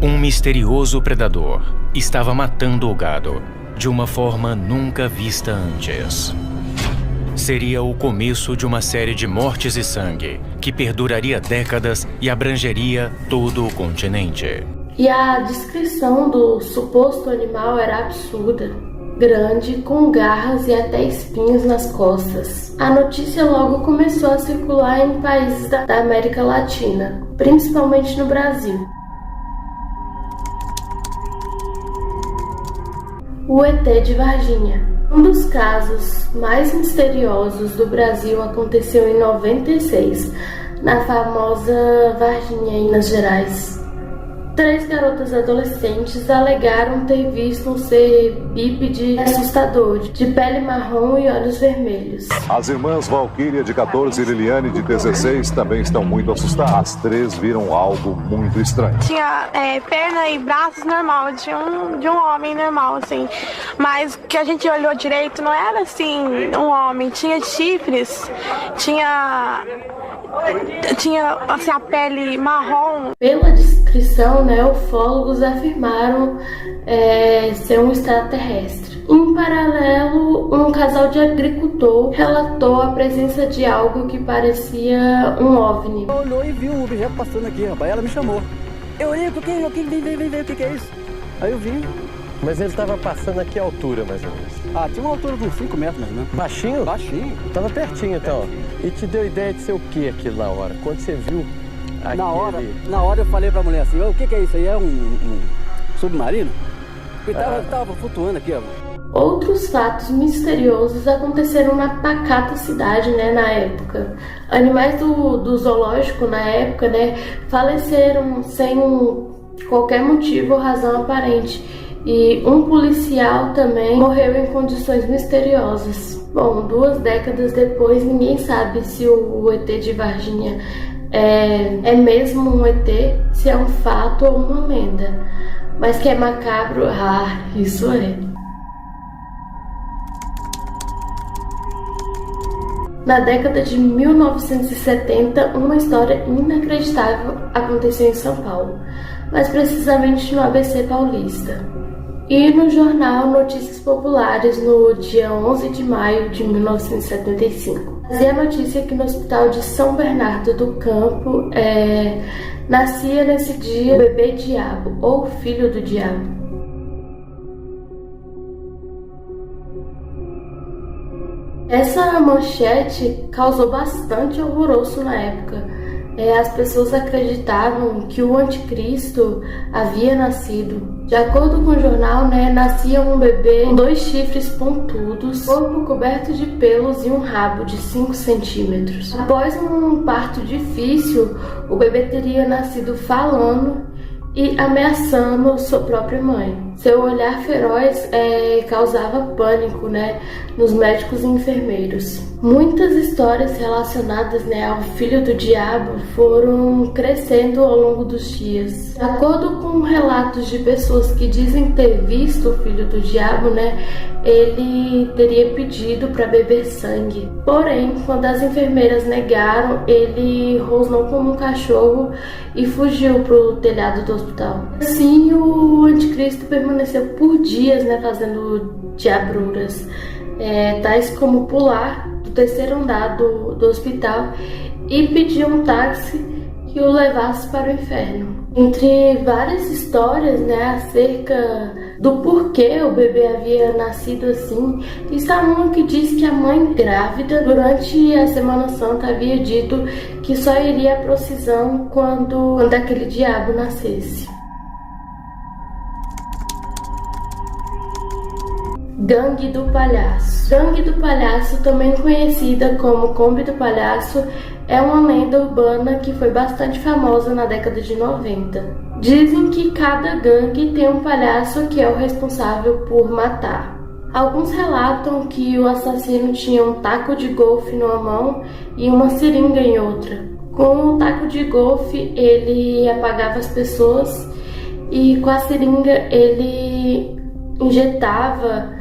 Um misterioso predador estava matando o gado de uma forma nunca vista antes. Seria o começo de uma série de mortes e sangue que perduraria décadas e abrangeria todo o continente. E a descrição do suposto animal era absurda. Grande, com garras e até espinhos nas costas. A notícia logo começou a circular em países da América Latina, principalmente no Brasil. O ET de Varginha. Um dos casos mais misteriosos do Brasil aconteceu em 96, na famosa Varginha, em Minas Gerais. 3 garotas adolescentes alegaram ter visto um ser bípede assustador, de pele marrom e olhos vermelhos. As irmãs Valquíria, de 14, e Liliane, de 16, também estão muito assustadas. As 3 viram algo muito estranho. Tinha perna e braços normal, de um homem normal, assim. Mas que a gente olhou direito, não era assim um homem. Tinha chifres, tinha assim, a pele marrom. Pela descrição, né, ufólogos afirmaram ser um extraterrestre. Em paralelo, um casal de agricultor relatou a presença de algo que parecia um OVNI. Olhou e viu um objeto passando aqui, rapaz. Ela me chamou. Eu olhei, vem, o que é isso? Aí eu vi. Mas ele estava passando a que altura, mais ou menos? Ah, tinha uma altura de uns 5 metros, mais ou menos. Baixinho? Baixinho. Tava pertinho, então. Pertinho. E te deu ideia de ser o que aquilo na hora? Quando você viu aquele... Na hora eu falei pra mulher assim, o que é isso aí? É um submarino? E tava flutuando aqui, ó. Outros fatos misteriosos aconteceram na pacata cidade, né, na época. Animais do zoológico, na época, né, faleceram sem qualquer motivo ou razão aparente. E um policial também morreu em condições misteriosas. Bom, 2 décadas depois, ninguém sabe se o ET de Varginha é mesmo um ET, se é um fato ou uma lenda. Mas que é macabro, isso é. Na década de 1970, uma história inacreditável aconteceu em São Paulo, mais precisamente no ABC Paulista. E no jornal Notícias Populares, no dia 11 de maio de 1975. Fazia a notícia que no Hospital de São Bernardo do Campo nascia nesse dia o bebê diabo, ou filho do diabo. Essa manchete causou bastante alvoroço na época. as pessoas acreditavam que o anticristo havia nascido. De acordo com o jornal, nascia um bebê com 2 chifres pontudos, corpo coberto de pelos e um rabo de 5 centímetros. Após um parto difícil, o bebê teria nascido falando e ameaçando sua própria mãe. Seu olhar feroz causava pânico, nos médicos e enfermeiros. Muitas histórias relacionadas, ao filho do diabo foram crescendo ao longo dos dias. De acordo com relatos de pessoas que dizem ter visto o filho do diabo, ele teria pedido para beber sangue. Porém, quando as enfermeiras negaram, ele rosnou como um cachorro e fugiu para o telhado do hospital. Assim, o anticristo permaneceu por dias, fazendo diabruras, tais como pular do 3º andar do hospital e pedir um táxi que o levasse para o inferno. Entre várias histórias, acerca do porquê o bebê havia nascido assim, está uma que diz que a mãe grávida, durante a Semana Santa, havia dito que só iria à procissão quando aquele diabo nascesse. Gangue do Palhaço. Gangue do Palhaço, também conhecida como Kombi do Palhaço, é uma lenda urbana que foi bastante famosa na década de 90. Dizem que cada gangue tem um palhaço que é o responsável por matar. Alguns relatam que o assassino tinha um taco de golfe numa mão e uma seringa em outra. Com o taco de golfe, ele apagava as pessoas e com a seringa ele injetava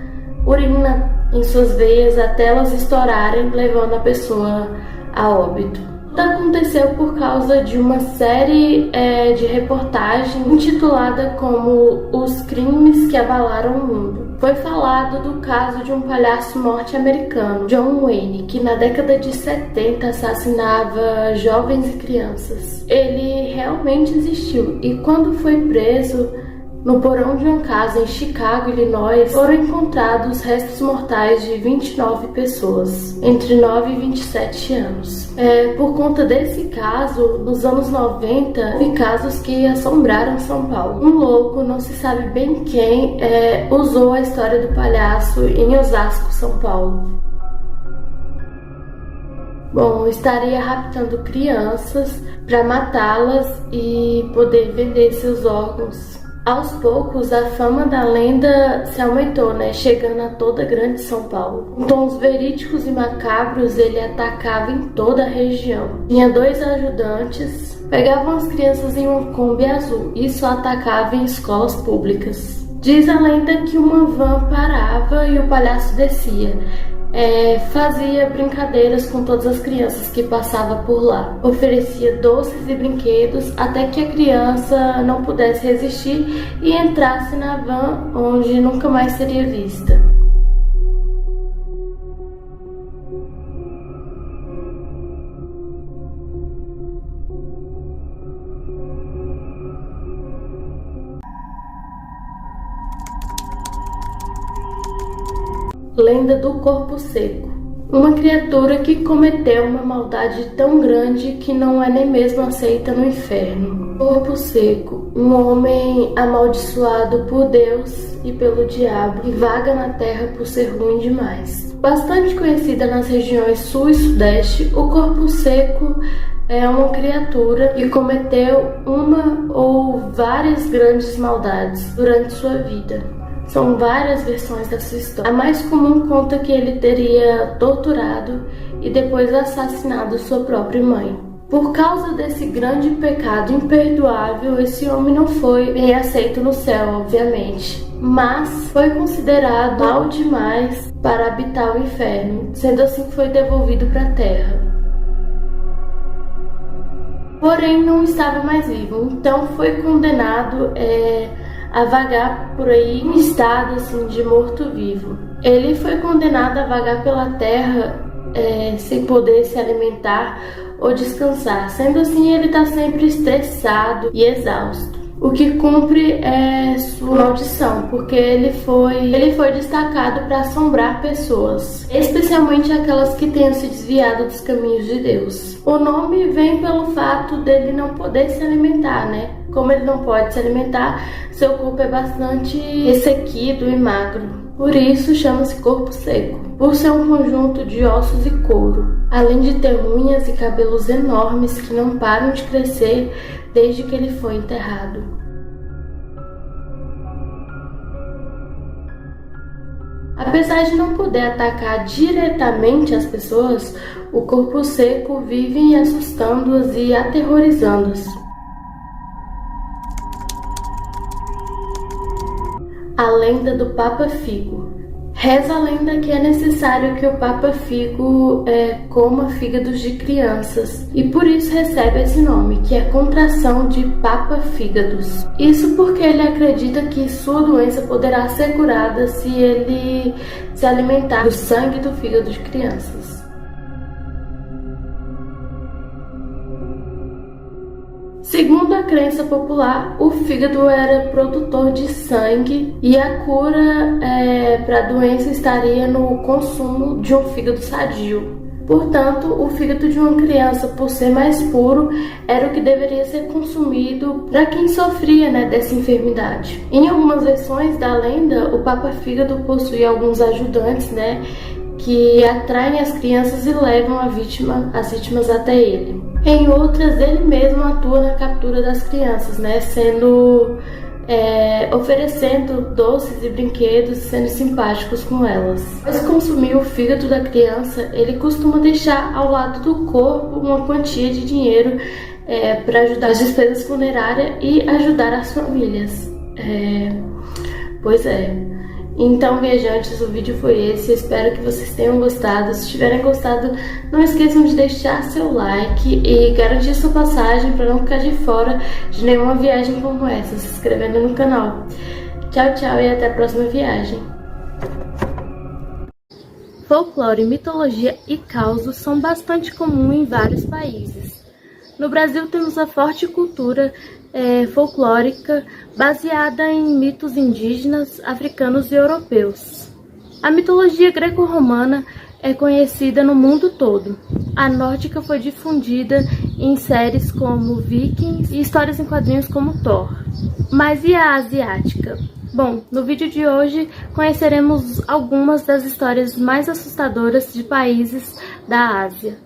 urina em suas veias até elas estourarem, levando a pessoa a óbito. Tudo aconteceu por causa de uma série de reportagem intitulada como Os Crimes que Abalaram o Mundo. Foi falado do caso de um palhaço norte-americano, John Wayne, que na década de 70 assassinava jovens e crianças. Ele realmente existiu e quando foi preso, no porão de uma casa em Chicago, Illinois, foram encontrados restos mortais de 29 pessoas, entre 9 e 27 anos. Por conta desse caso, nos anos 90, houve casos que assombraram São Paulo. Um louco, não se sabe bem quem, usou a história do palhaço em Osasco, São Paulo. Bom, estaria raptando crianças para matá-las e poder vender seus órgãos. Aos poucos, a fama da lenda se aumentou, chegando a toda a grande São Paulo. Com tons verídicos e macabros, ele atacava em toda a região. Tinha 2 ajudantes, pegavam as crianças em uma Kombi azul e só atacava em escolas públicas. Diz a lenda que uma van parava e o palhaço descia. Fazia brincadeiras com todas as crianças que passavam por lá. Oferecia doces e brinquedos até que a criança não pudesse resistir e entrasse na van, onde nunca mais seria vista. Lenda do Corpo Seco. Uma criatura que cometeu uma maldade tão grande que não é nem mesmo aceita no inferno. Corpo Seco, um homem amaldiçoado por Deus e pelo diabo e vaga na terra por ser ruim demais. Bastante conhecida nas regiões sul e sudeste, o Corpo Seco é uma criatura que cometeu uma ou várias grandes maldades durante sua vida. São várias versões dessa história. A mais comum conta que ele teria torturado e depois assassinado sua própria mãe. Por causa desse grande pecado imperdoável, esse homem não foi bem aceito no céu, obviamente, mas foi considerado mal demais para habitar o inferno, sendo assim que foi devolvido para a terra. Porém, não estava mais vivo, então foi condenado a vagar por aí em estado assim, de morto-vivo. Ele foi condenado a vagar pela terra sem poder se alimentar ou descansar. Sendo assim, ele está sempre estressado e exausto. o que cumpre sua maldição, porque ele foi destacado para assombrar pessoas, especialmente aquelas que tenham se desviado dos caminhos de Deus. O nome vem pelo fato dele não poder se alimentar, né? Como ele não pode se alimentar, seu corpo é bastante ressequido e magro. Por isso chama-se corpo seco, por ser um conjunto de ossos e couro, além de ter unhas e cabelos enormes que não param de crescer desde que ele foi enterrado. Apesar de não poder atacar diretamente as pessoas, o corpo seco vive assustando-as e aterrorizando-as. A lenda do Papa Figo. Reza a lenda que é necessário que o Papa Figo coma fígados de crianças, e por isso recebe esse nome, que é contração de Papa Fígados. Isso porque ele acredita que sua doença poderá ser curada se ele se alimentar do sangue do fígado de crianças. Segundo a crença popular, o fígado era produtor de sangue e a cura para a doença estaria no consumo de um fígado sadio. Portanto, o fígado de uma criança, por ser mais puro, era o que deveria ser consumido para quem sofria, dessa enfermidade. Em algumas versões da lenda, o Papa Fígado possui alguns ajudantes, que atraem as crianças e levam as vítimas até ele. Em outras, ele mesmo atua na captura das crianças, oferecendo doces e brinquedos, sendo simpáticos com elas. Após consumir o fígado da criança, ele costuma deixar ao lado do corpo uma quantia de dinheiro para ajudar as despesas funerárias e ajudar as famílias. Então, viajantes, o vídeo foi esse. Eu espero que vocês tenham gostado. Se tiverem gostado, não esqueçam de deixar seu like e garantir sua passagem para não ficar de fora de nenhuma viagem como essa, se inscrevendo no canal. Tchau, tchau e até a próxima viagem. Folclore, mitologia e causos são bastante comuns em vários países. No Brasil temos a forte cultura folclórica baseada em mitos indígenas, africanos e europeus. A mitologia greco-romana é conhecida no mundo todo. A nórdica foi difundida em séries como Vikings e histórias em quadrinhos como Thor. Mas e a asiática? Bom, no vídeo de hoje conheceremos algumas das histórias mais assustadoras de países da Ásia.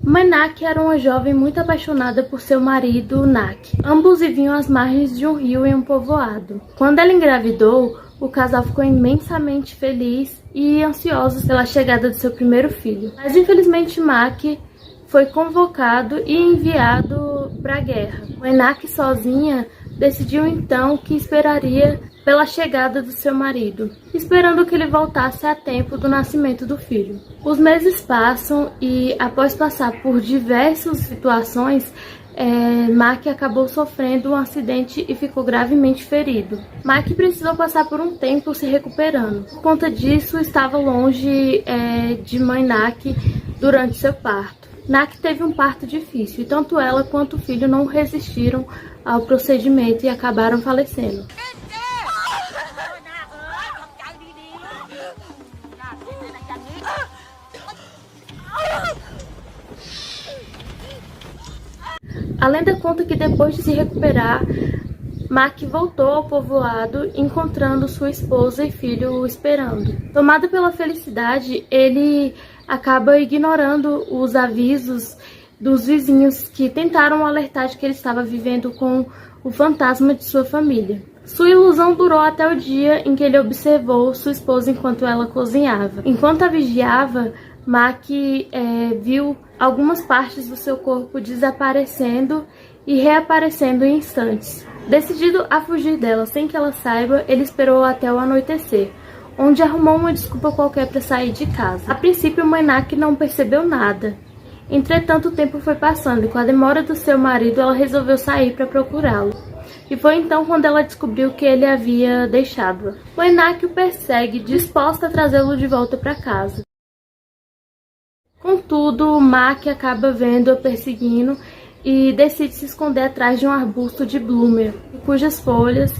Mãe Nak era uma jovem muito apaixonada por seu marido Nak. Ambos viviam às margens de um rio em um povoado. Quando ela engravidou, o casal ficou imensamente feliz e ansioso pela chegada de seu primeiro filho. Mas infelizmente Mak foi convocado e enviado para a guerra. Mãe Nak sozinha decidiu então que esperaria pela chegada do seu marido, esperando que ele voltasse a tempo do nascimento do filho. Os meses passam e, após passar por diversas situações, Mak acabou sofrendo um acidente e ficou gravemente ferido. Mak precisou passar por um tempo se recuperando. Por conta disso, estava longe de Mãe Nak durante seu parto. Nak teve um parto difícil e tanto ela quanto o filho não resistiram ao procedimento e acabaram falecendo. A lenda conta que depois de se recuperar, Mak voltou ao povoado, encontrando sua esposa e filho o esperando. Tomado pela felicidade, ele acaba ignorando os avisos dos vizinhos que tentaram alertar de que ele estava vivendo com o fantasma de sua família. Sua ilusão durou até o dia em que ele observou sua esposa enquanto ela cozinhava. Enquanto a vigiava, Mak viu algumas partes do seu corpo desaparecendo e reaparecendo em instantes. Decidido a fugir dela sem que ela saiba, ele esperou até o anoitecer, onde arrumou uma desculpa qualquer para sair de casa. A princípio, Moynac não percebeu nada. Entretanto, o tempo foi passando e com a demora do seu marido, ela resolveu sair para procurá-lo. E foi então quando ela descobriu que ele havia deixado-a. Moynac o persegue, disposta a trazê-lo de volta para casa. Contudo, Mac acaba vendo-a perseguindo e decide se esconder atrás de um arbusto de bloomer, cujas folhas,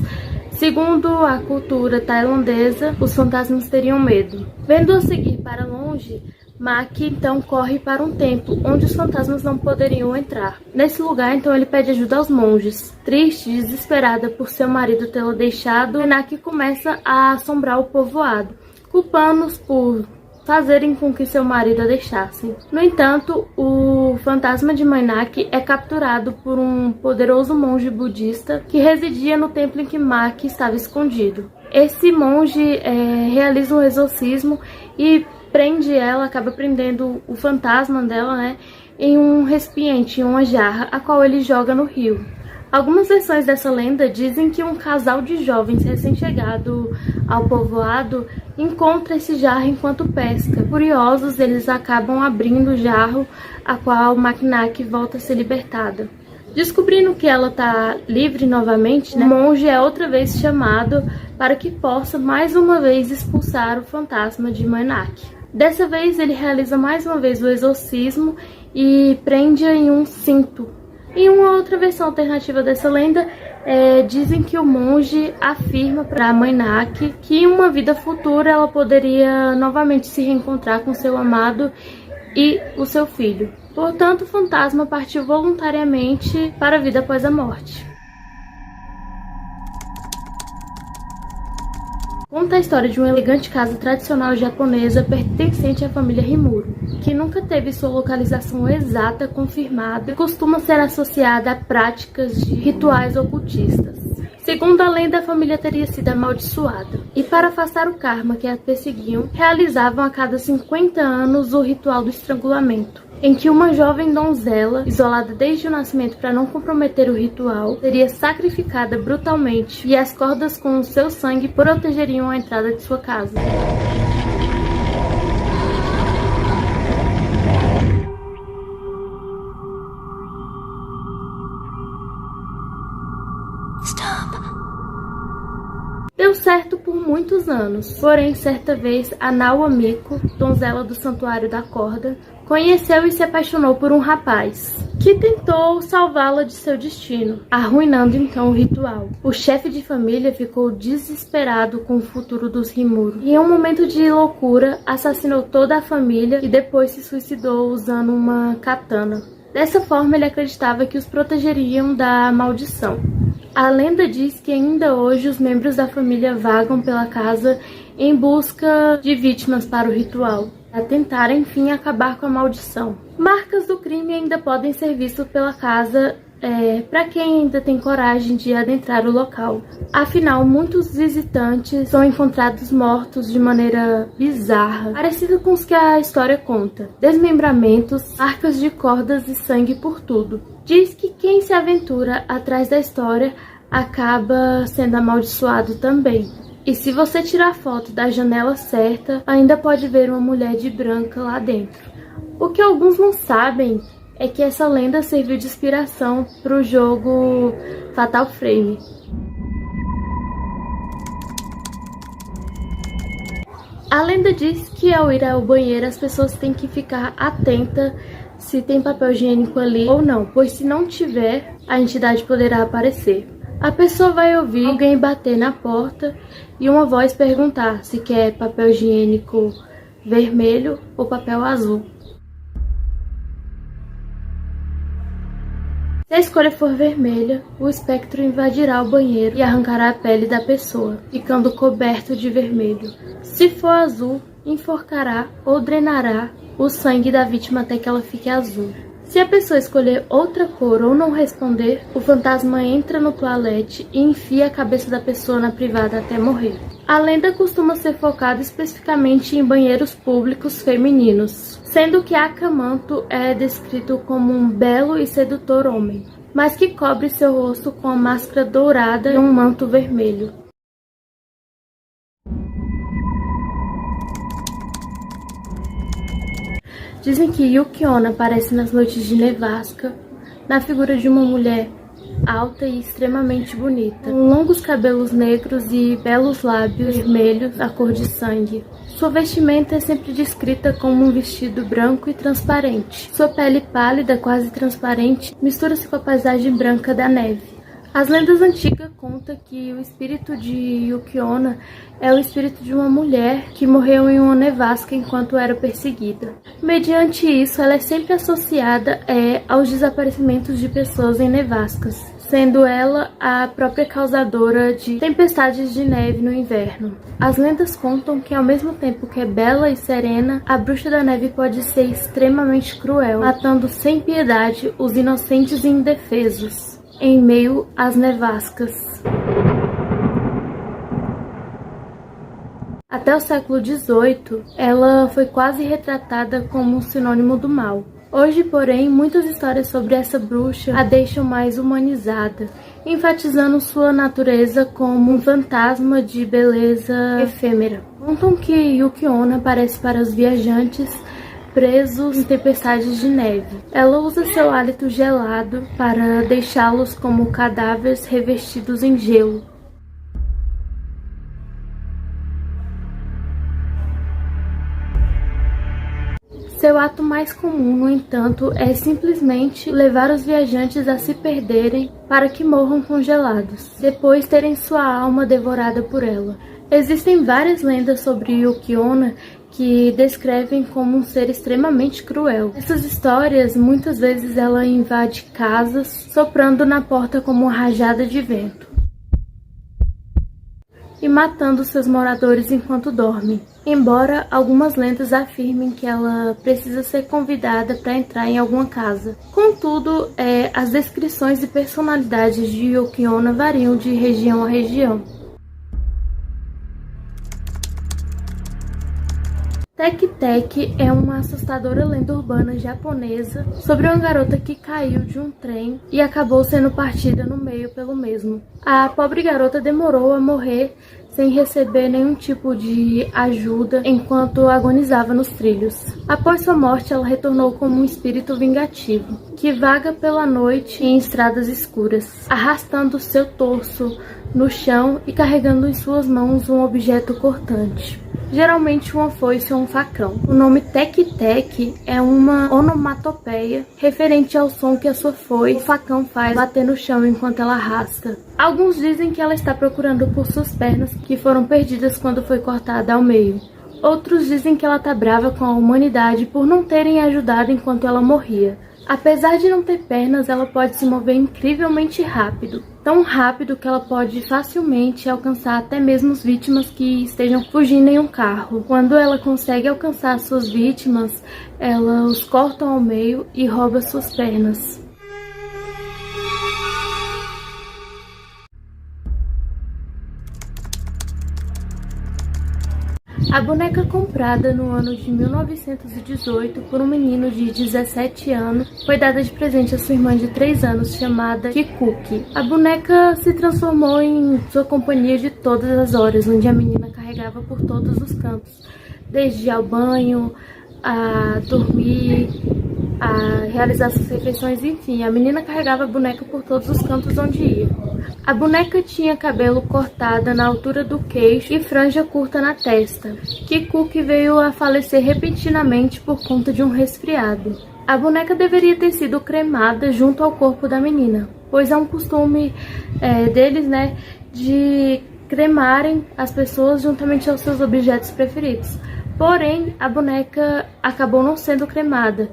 segundo a cultura tailandesa, os fantasmas teriam medo. Vendo-a seguir para longe, Mac então corre para um templo onde os fantasmas não poderiam entrar. Nesse lugar, então, ele pede ajuda aos monges. Triste e desesperada por seu marido tê-la deixado, Moynac começa a assombrar o povoado, culpando-os por fazerem com que seu marido a deixassem. No entanto, o fantasma de Moynac é capturado por um poderoso monge budista que residia no templo em que Mac estava escondido. Esse monge realiza um exorcismo e prende ela, acaba prendendo o fantasma dela, né, em um recipiente, em uma jarra, a qual ele joga no rio. Algumas versões dessa lenda dizem que um casal de jovens recém-chegado ao povoado encontra esse jarro enquanto pesca. Curiosos, eles acabam abrindo o jarro, a qual Moynac volta a ser libertada. Descobrindo que ela está livre novamente, né, o monge é outra vez chamado para que possa mais uma vez expulsar o fantasma de Moynac. Dessa vez ele realiza mais uma vez o exorcismo e prende-a em um cinto. Em uma outra versão alternativa dessa lenda, dizem que o monge afirma para Moynac que em uma vida futura ela poderia novamente se reencontrar com seu amado e o seu filho. Portanto, o fantasma partiu voluntariamente para a vida após a morte. Conta a história de uma elegante casa tradicional japonesa pertencente à família Rimuro, que nunca teve sua localização exata confirmada e costuma ser associada a práticas de rituais ocultistas. Segundo a lenda, a família teria sido amaldiçoada, e para afastar o karma que a perseguiam, realizavam a cada 50 anos o ritual do estrangulamento, em que uma jovem donzela, isolada desde o nascimento para não comprometer o ritual, seria sacrificada brutalmente e as cordas com o seu sangue protegeriam a entrada de sua casa. Deu certo por muitos anos, porém certa vez a Nawa Miko, donzela do Santuário da Corda, conheceu e se apaixonou por um rapaz, que tentou salvá-la de seu destino, arruinando então o ritual. O chefe de família ficou desesperado com o futuro dos Rimuro e em um momento de loucura assassinou toda a família e depois se suicidou usando uma katana. Dessa forma ele acreditava que os protegeriam da maldição. A lenda diz que ainda hoje os membros da família vagam pela casa em busca de vítimas para o ritual, a tentar enfim acabar com a maldição. Marcas do crime ainda podem ser vistas pela casa para quem ainda tem coragem de adentrar o local. Afinal, muitos visitantes são encontrados mortos de maneira bizarra, parecida com os que a história conta. Desmembramentos, marcas de cordas e sangue por tudo. Diz que quem se aventura atrás da história acaba sendo amaldiçoado também. E se você tirar foto da janela certa, ainda pode ver uma mulher de branca lá dentro. O que alguns não sabem é que essa lenda serviu de inspiração para o jogo Fatal Frame. A lenda diz que ao ir ao banheiro as pessoas têm que ficar atentas se tem papel higiênico ali ou não, pois se não tiver, a entidade poderá aparecer. A pessoa vai ouvir alguém bater na porta e uma voz perguntar se quer papel higiênico vermelho ou papel azul. Se a escolha for vermelha, o espectro invadirá o banheiro e arrancará a pele da pessoa, ficando coberto de vermelho. Se for azul, enforcará ou drenará o sangue da vítima até que ela fique azul. Se a pessoa escolher outra cor ou não responder, o fantasma entra no toalete e enfia a cabeça da pessoa na privada até morrer. A lenda costuma ser focada especificamente em banheiros públicos femininos, sendo que Akamanto é descrito como um belo e sedutor homem, mas que cobre seu rosto com a máscara dourada e um manto vermelho. Dizem que Yuki-onna aparece nas noites de nevasca na figura de uma mulher alta e extremamente bonita, com longos cabelos negros e belos lábios vermelhos da cor de sangue. Sua vestimenta é sempre descrita como um vestido branco e transparente. Sua pele pálida, quase transparente, mistura-se com a paisagem branca da neve. As lendas antigas contam que o espírito de Yuki-onna é o espírito de uma mulher que morreu em uma nevasca enquanto era perseguida. Mediante isso, ela é sempre associada aos desaparecimentos de pessoas em nevascas, sendo ela a própria causadora de tempestades de neve no inverno. As lendas contam que, ao mesmo tempo que é bela e serena, a bruxa da neve pode ser extremamente cruel, matando sem piedade os inocentes e indefesos em meio às nevascas. Até o século XVIII, ela foi quase retratada como um sinônimo do mal. Hoje, porém, muitas histórias sobre essa bruxa a deixam mais humanizada, enfatizando sua natureza como um fantasma de beleza efêmera. Contam que Yuki-onna aparece para os viajantes presos em tempestades de neve. Ela usa seu hálito gelado para deixá-los como cadáveres revestidos em gelo. Seu ato mais comum, no entanto, é simplesmente levar os viajantes a se perderem para que morram congelados, depois terem sua alma devorada por ela. Existem várias lendas sobre Yuki-onna que descrevem como um ser extremamente cruel. Essas histórias, muitas vezes ela invade casas, soprando na porta como uma rajada de vento e matando seus moradores enquanto dormem. Embora algumas lendas afirmem que ela precisa ser convidada para entrar em alguma casa. Contudo, as descrições e personalidades de Yuki-onna variam de região a região. Tek-Tek é uma assustadora lenda urbana japonesa sobre uma garota que caiu de um trem e acabou sendo partida no meio pelo mesmo. A pobre garota demorou a morrer sem receber nenhum tipo de ajuda enquanto agonizava nos trilhos. Após sua morte, ela retornou como um espírito vingativo, que vaga pela noite em estradas escuras, arrastando seu torso no chão e carregando em suas mãos um objeto cortante, geralmente uma foice ou um facão. O nome Tek-Tek é uma onomatopeia referente ao som que a sua foice, o facão, faz bater no chão enquanto ela arrasta. Alguns dizem que ela está procurando por suas pernas, que foram perdidas quando foi cortada ao meio. Outros dizem que ela está brava com a humanidade por não terem ajudado enquanto ela morria. Apesar de não ter pernas, ela pode se mover incrivelmente rápido. Tão rápido que ela pode facilmente alcançar até mesmo as vítimas que estejam fugindo em um carro. Quando ela consegue alcançar suas vítimas, ela os corta ao meio e rouba suas pernas. A boneca comprada no ano de 1918 por um menino de 17 anos foi dada de presente a sua irmã de 3 anos, chamada Kikuki. A boneca se transformou em sua companhia de todas as horas, onde a menina carregava por todos os cantos, desde ao banho, a dormir, a realizar suas refeições, enfim, a menina carregava a boneca por todos os cantos onde ia. A boneca tinha cabelo cortado na altura do queixo e franja curta na testa. Kikuki veio a falecer repentinamente por conta de um resfriado. A boneca deveria ter sido cremada junto ao corpo da menina, pois é um costume deles, de cremarem as pessoas juntamente aos seus objetos preferidos. Porém, a boneca acabou não sendo cremada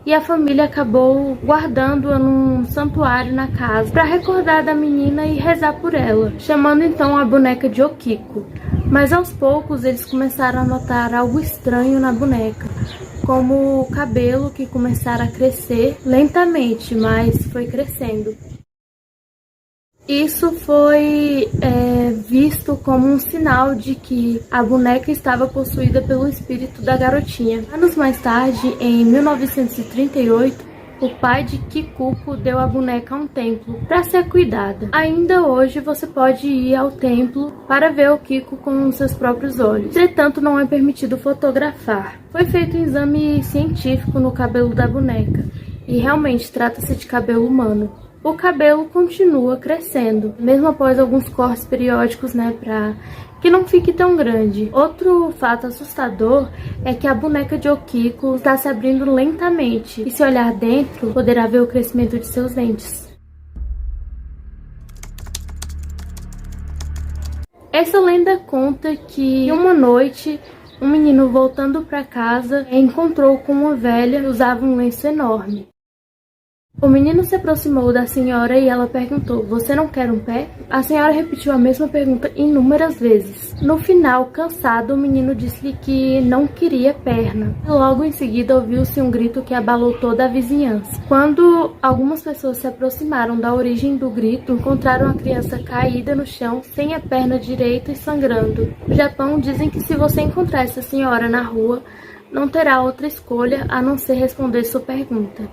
e a família acabou guardando-a num santuário na casa para recordar da menina e rezar por ela, chamando então a boneca de Okiko. Mas aos poucos eles começaram a notar algo estranho na boneca, como o cabelo que começara a crescer lentamente, mas foi crescendo. Isso foi visto como um sinal de que a boneca estava possuída pelo espírito da garotinha. Anos mais tarde, em 1938, o pai de Kikuko deu a boneca a um templo para ser cuidada. Ainda hoje você pode ir ao templo para ver o Kiko com seus próprios olhos. Entretanto, não é permitido fotografar. Foi feito um exame científico no cabelo da boneca e realmente trata-se de cabelo humano. O cabelo continua crescendo, mesmo após alguns cortes periódicos, para que não fique tão grande. Outro fato assustador é que a boneca de Okiko está se abrindo lentamente, e se olhar dentro, poderá ver o crescimento de seus dentes. Essa lenda conta que uma noite, um menino voltando para casa encontrou com uma velha que usava um lenço enorme. O menino se aproximou da senhora e ela perguntou: "Você não quer um pé?" A senhora repetiu a mesma pergunta inúmeras vezes. No final, cansado, o menino disse-lhe que não queria perna. Logo em seguida, ouviu-se um grito que abalou toda a vizinhança. Quando algumas pessoas se aproximaram da origem do grito, encontraram a criança caída no chão, sem a perna direita e sangrando. No Japão, dizem que se você encontrar essa senhora na rua, não terá outra escolha a não ser responder sua pergunta.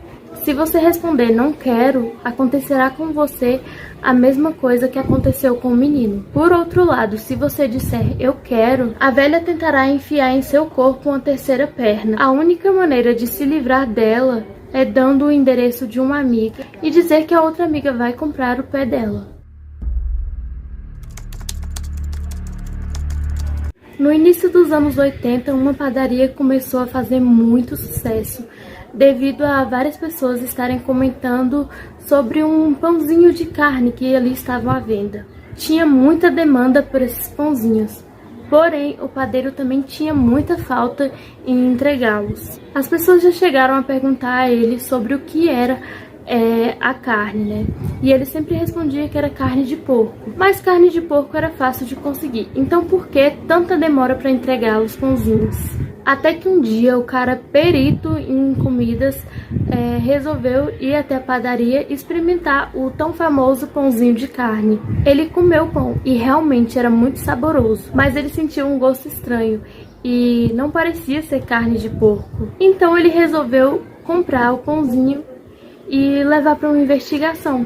Se você responder "não quero", acontecerá com você a mesma coisa que aconteceu com o menino. Por outro lado, se você disser "eu quero", a velha tentará enfiar em seu corpo uma terceira perna. A única maneira de se livrar dela é dando o endereço de uma amiga e dizer que a outra amiga vai comprar o pé dela. No início dos anos 80, uma padaria começou a fazer muito sucesso, devido a várias pessoas estarem comentando sobre um pãozinho de carne que ali estavam à venda. Tinha muita demanda por esses pãozinhos, porém o padeiro também tinha muita falta em entregá-los. As pessoas já chegaram a perguntar a ele sobre o que era a carne, E ele sempre respondia que era carne de porco. Mas carne de porco era fácil de conseguir, então por que tanta demora para entregar os pãozinhos? Até que um dia o cara perito em comidas resolveu ir até a padaria experimentar o tão famoso pãozinho de carne. Ele comeu o pão e realmente era muito saboroso, mas ele sentiu um gosto estranho e não parecia ser carne de porco. Então ele resolveu comprar o pãozinho e levar para uma investigação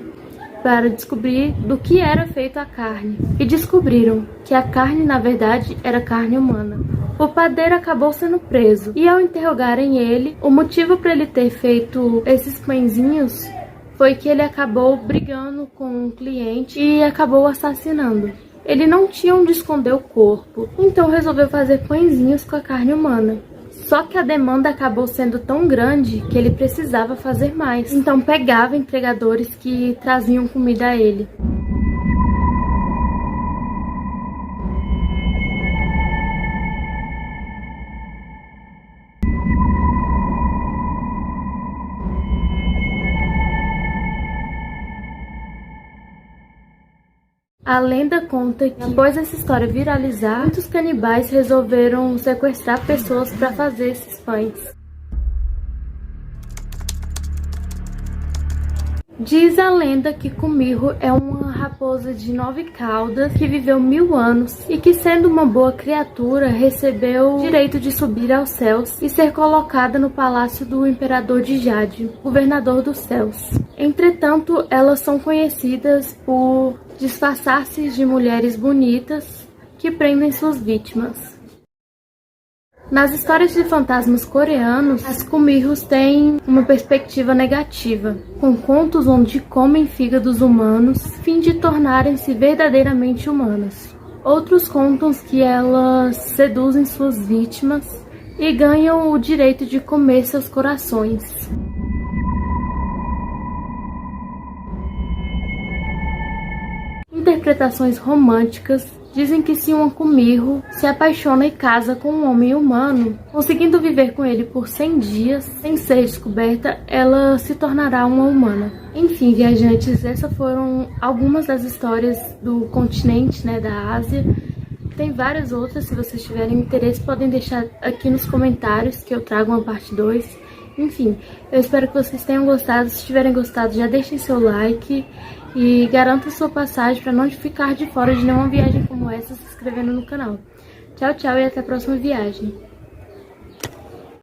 para descobrir do que era feita a carne. E descobriram que a carne, na verdade, era carne humana. O padeiro acabou sendo preso e, ao interrogarem ele, o motivo para ele ter feito esses pãezinhos foi que ele acabou brigando com um cliente e acabou assassinando. Ele não tinha onde esconder o corpo, então resolveu fazer pãezinhos com a carne humana. Só que a demanda acabou sendo tão grande que ele precisava fazer mais. Então pegava entregadores que traziam comida a ele. A lenda conta que, após essa história viralizar, muitos canibais resolveram sequestrar pessoas para fazer esses pães. Diz a lenda que Kumiho é uma raposa de 9 caudas que viveu 1000 anos e que, sendo uma boa criatura, recebeu o direito de subir aos céus e ser colocada no palácio do imperador de Jade, governador dos céus. Entretanto, elas são conhecidas por disfarçar-se de mulheres bonitas que prendem suas vítimas. Nas histórias de fantasmas coreanos, as Kumihos têm uma perspectiva negativa, com contos onde comem fígados humanos, a fim de tornarem-se verdadeiramente humanas. Outros contam que elas seduzem suas vítimas e ganham o direito de comer seus corações. Interpretações românticas dizem que se uma Kumiho se apaixona e casa com um homem humano, conseguindo viver com ele por 100 dias, sem ser descoberta, ela se tornará uma humana. Enfim, viajantes, essas foram algumas das histórias do continente, da Ásia. Tem várias outras, se vocês tiverem interesse, podem deixar aqui nos comentários que eu trago uma parte 2. Enfim, eu espero que vocês tenham gostado. Se tiverem gostado, já deixem seu like e garanta sua passagem para não ficar de fora de nenhuma viagem como essa, se inscrevendo no canal. Tchau, tchau e até a próxima viagem.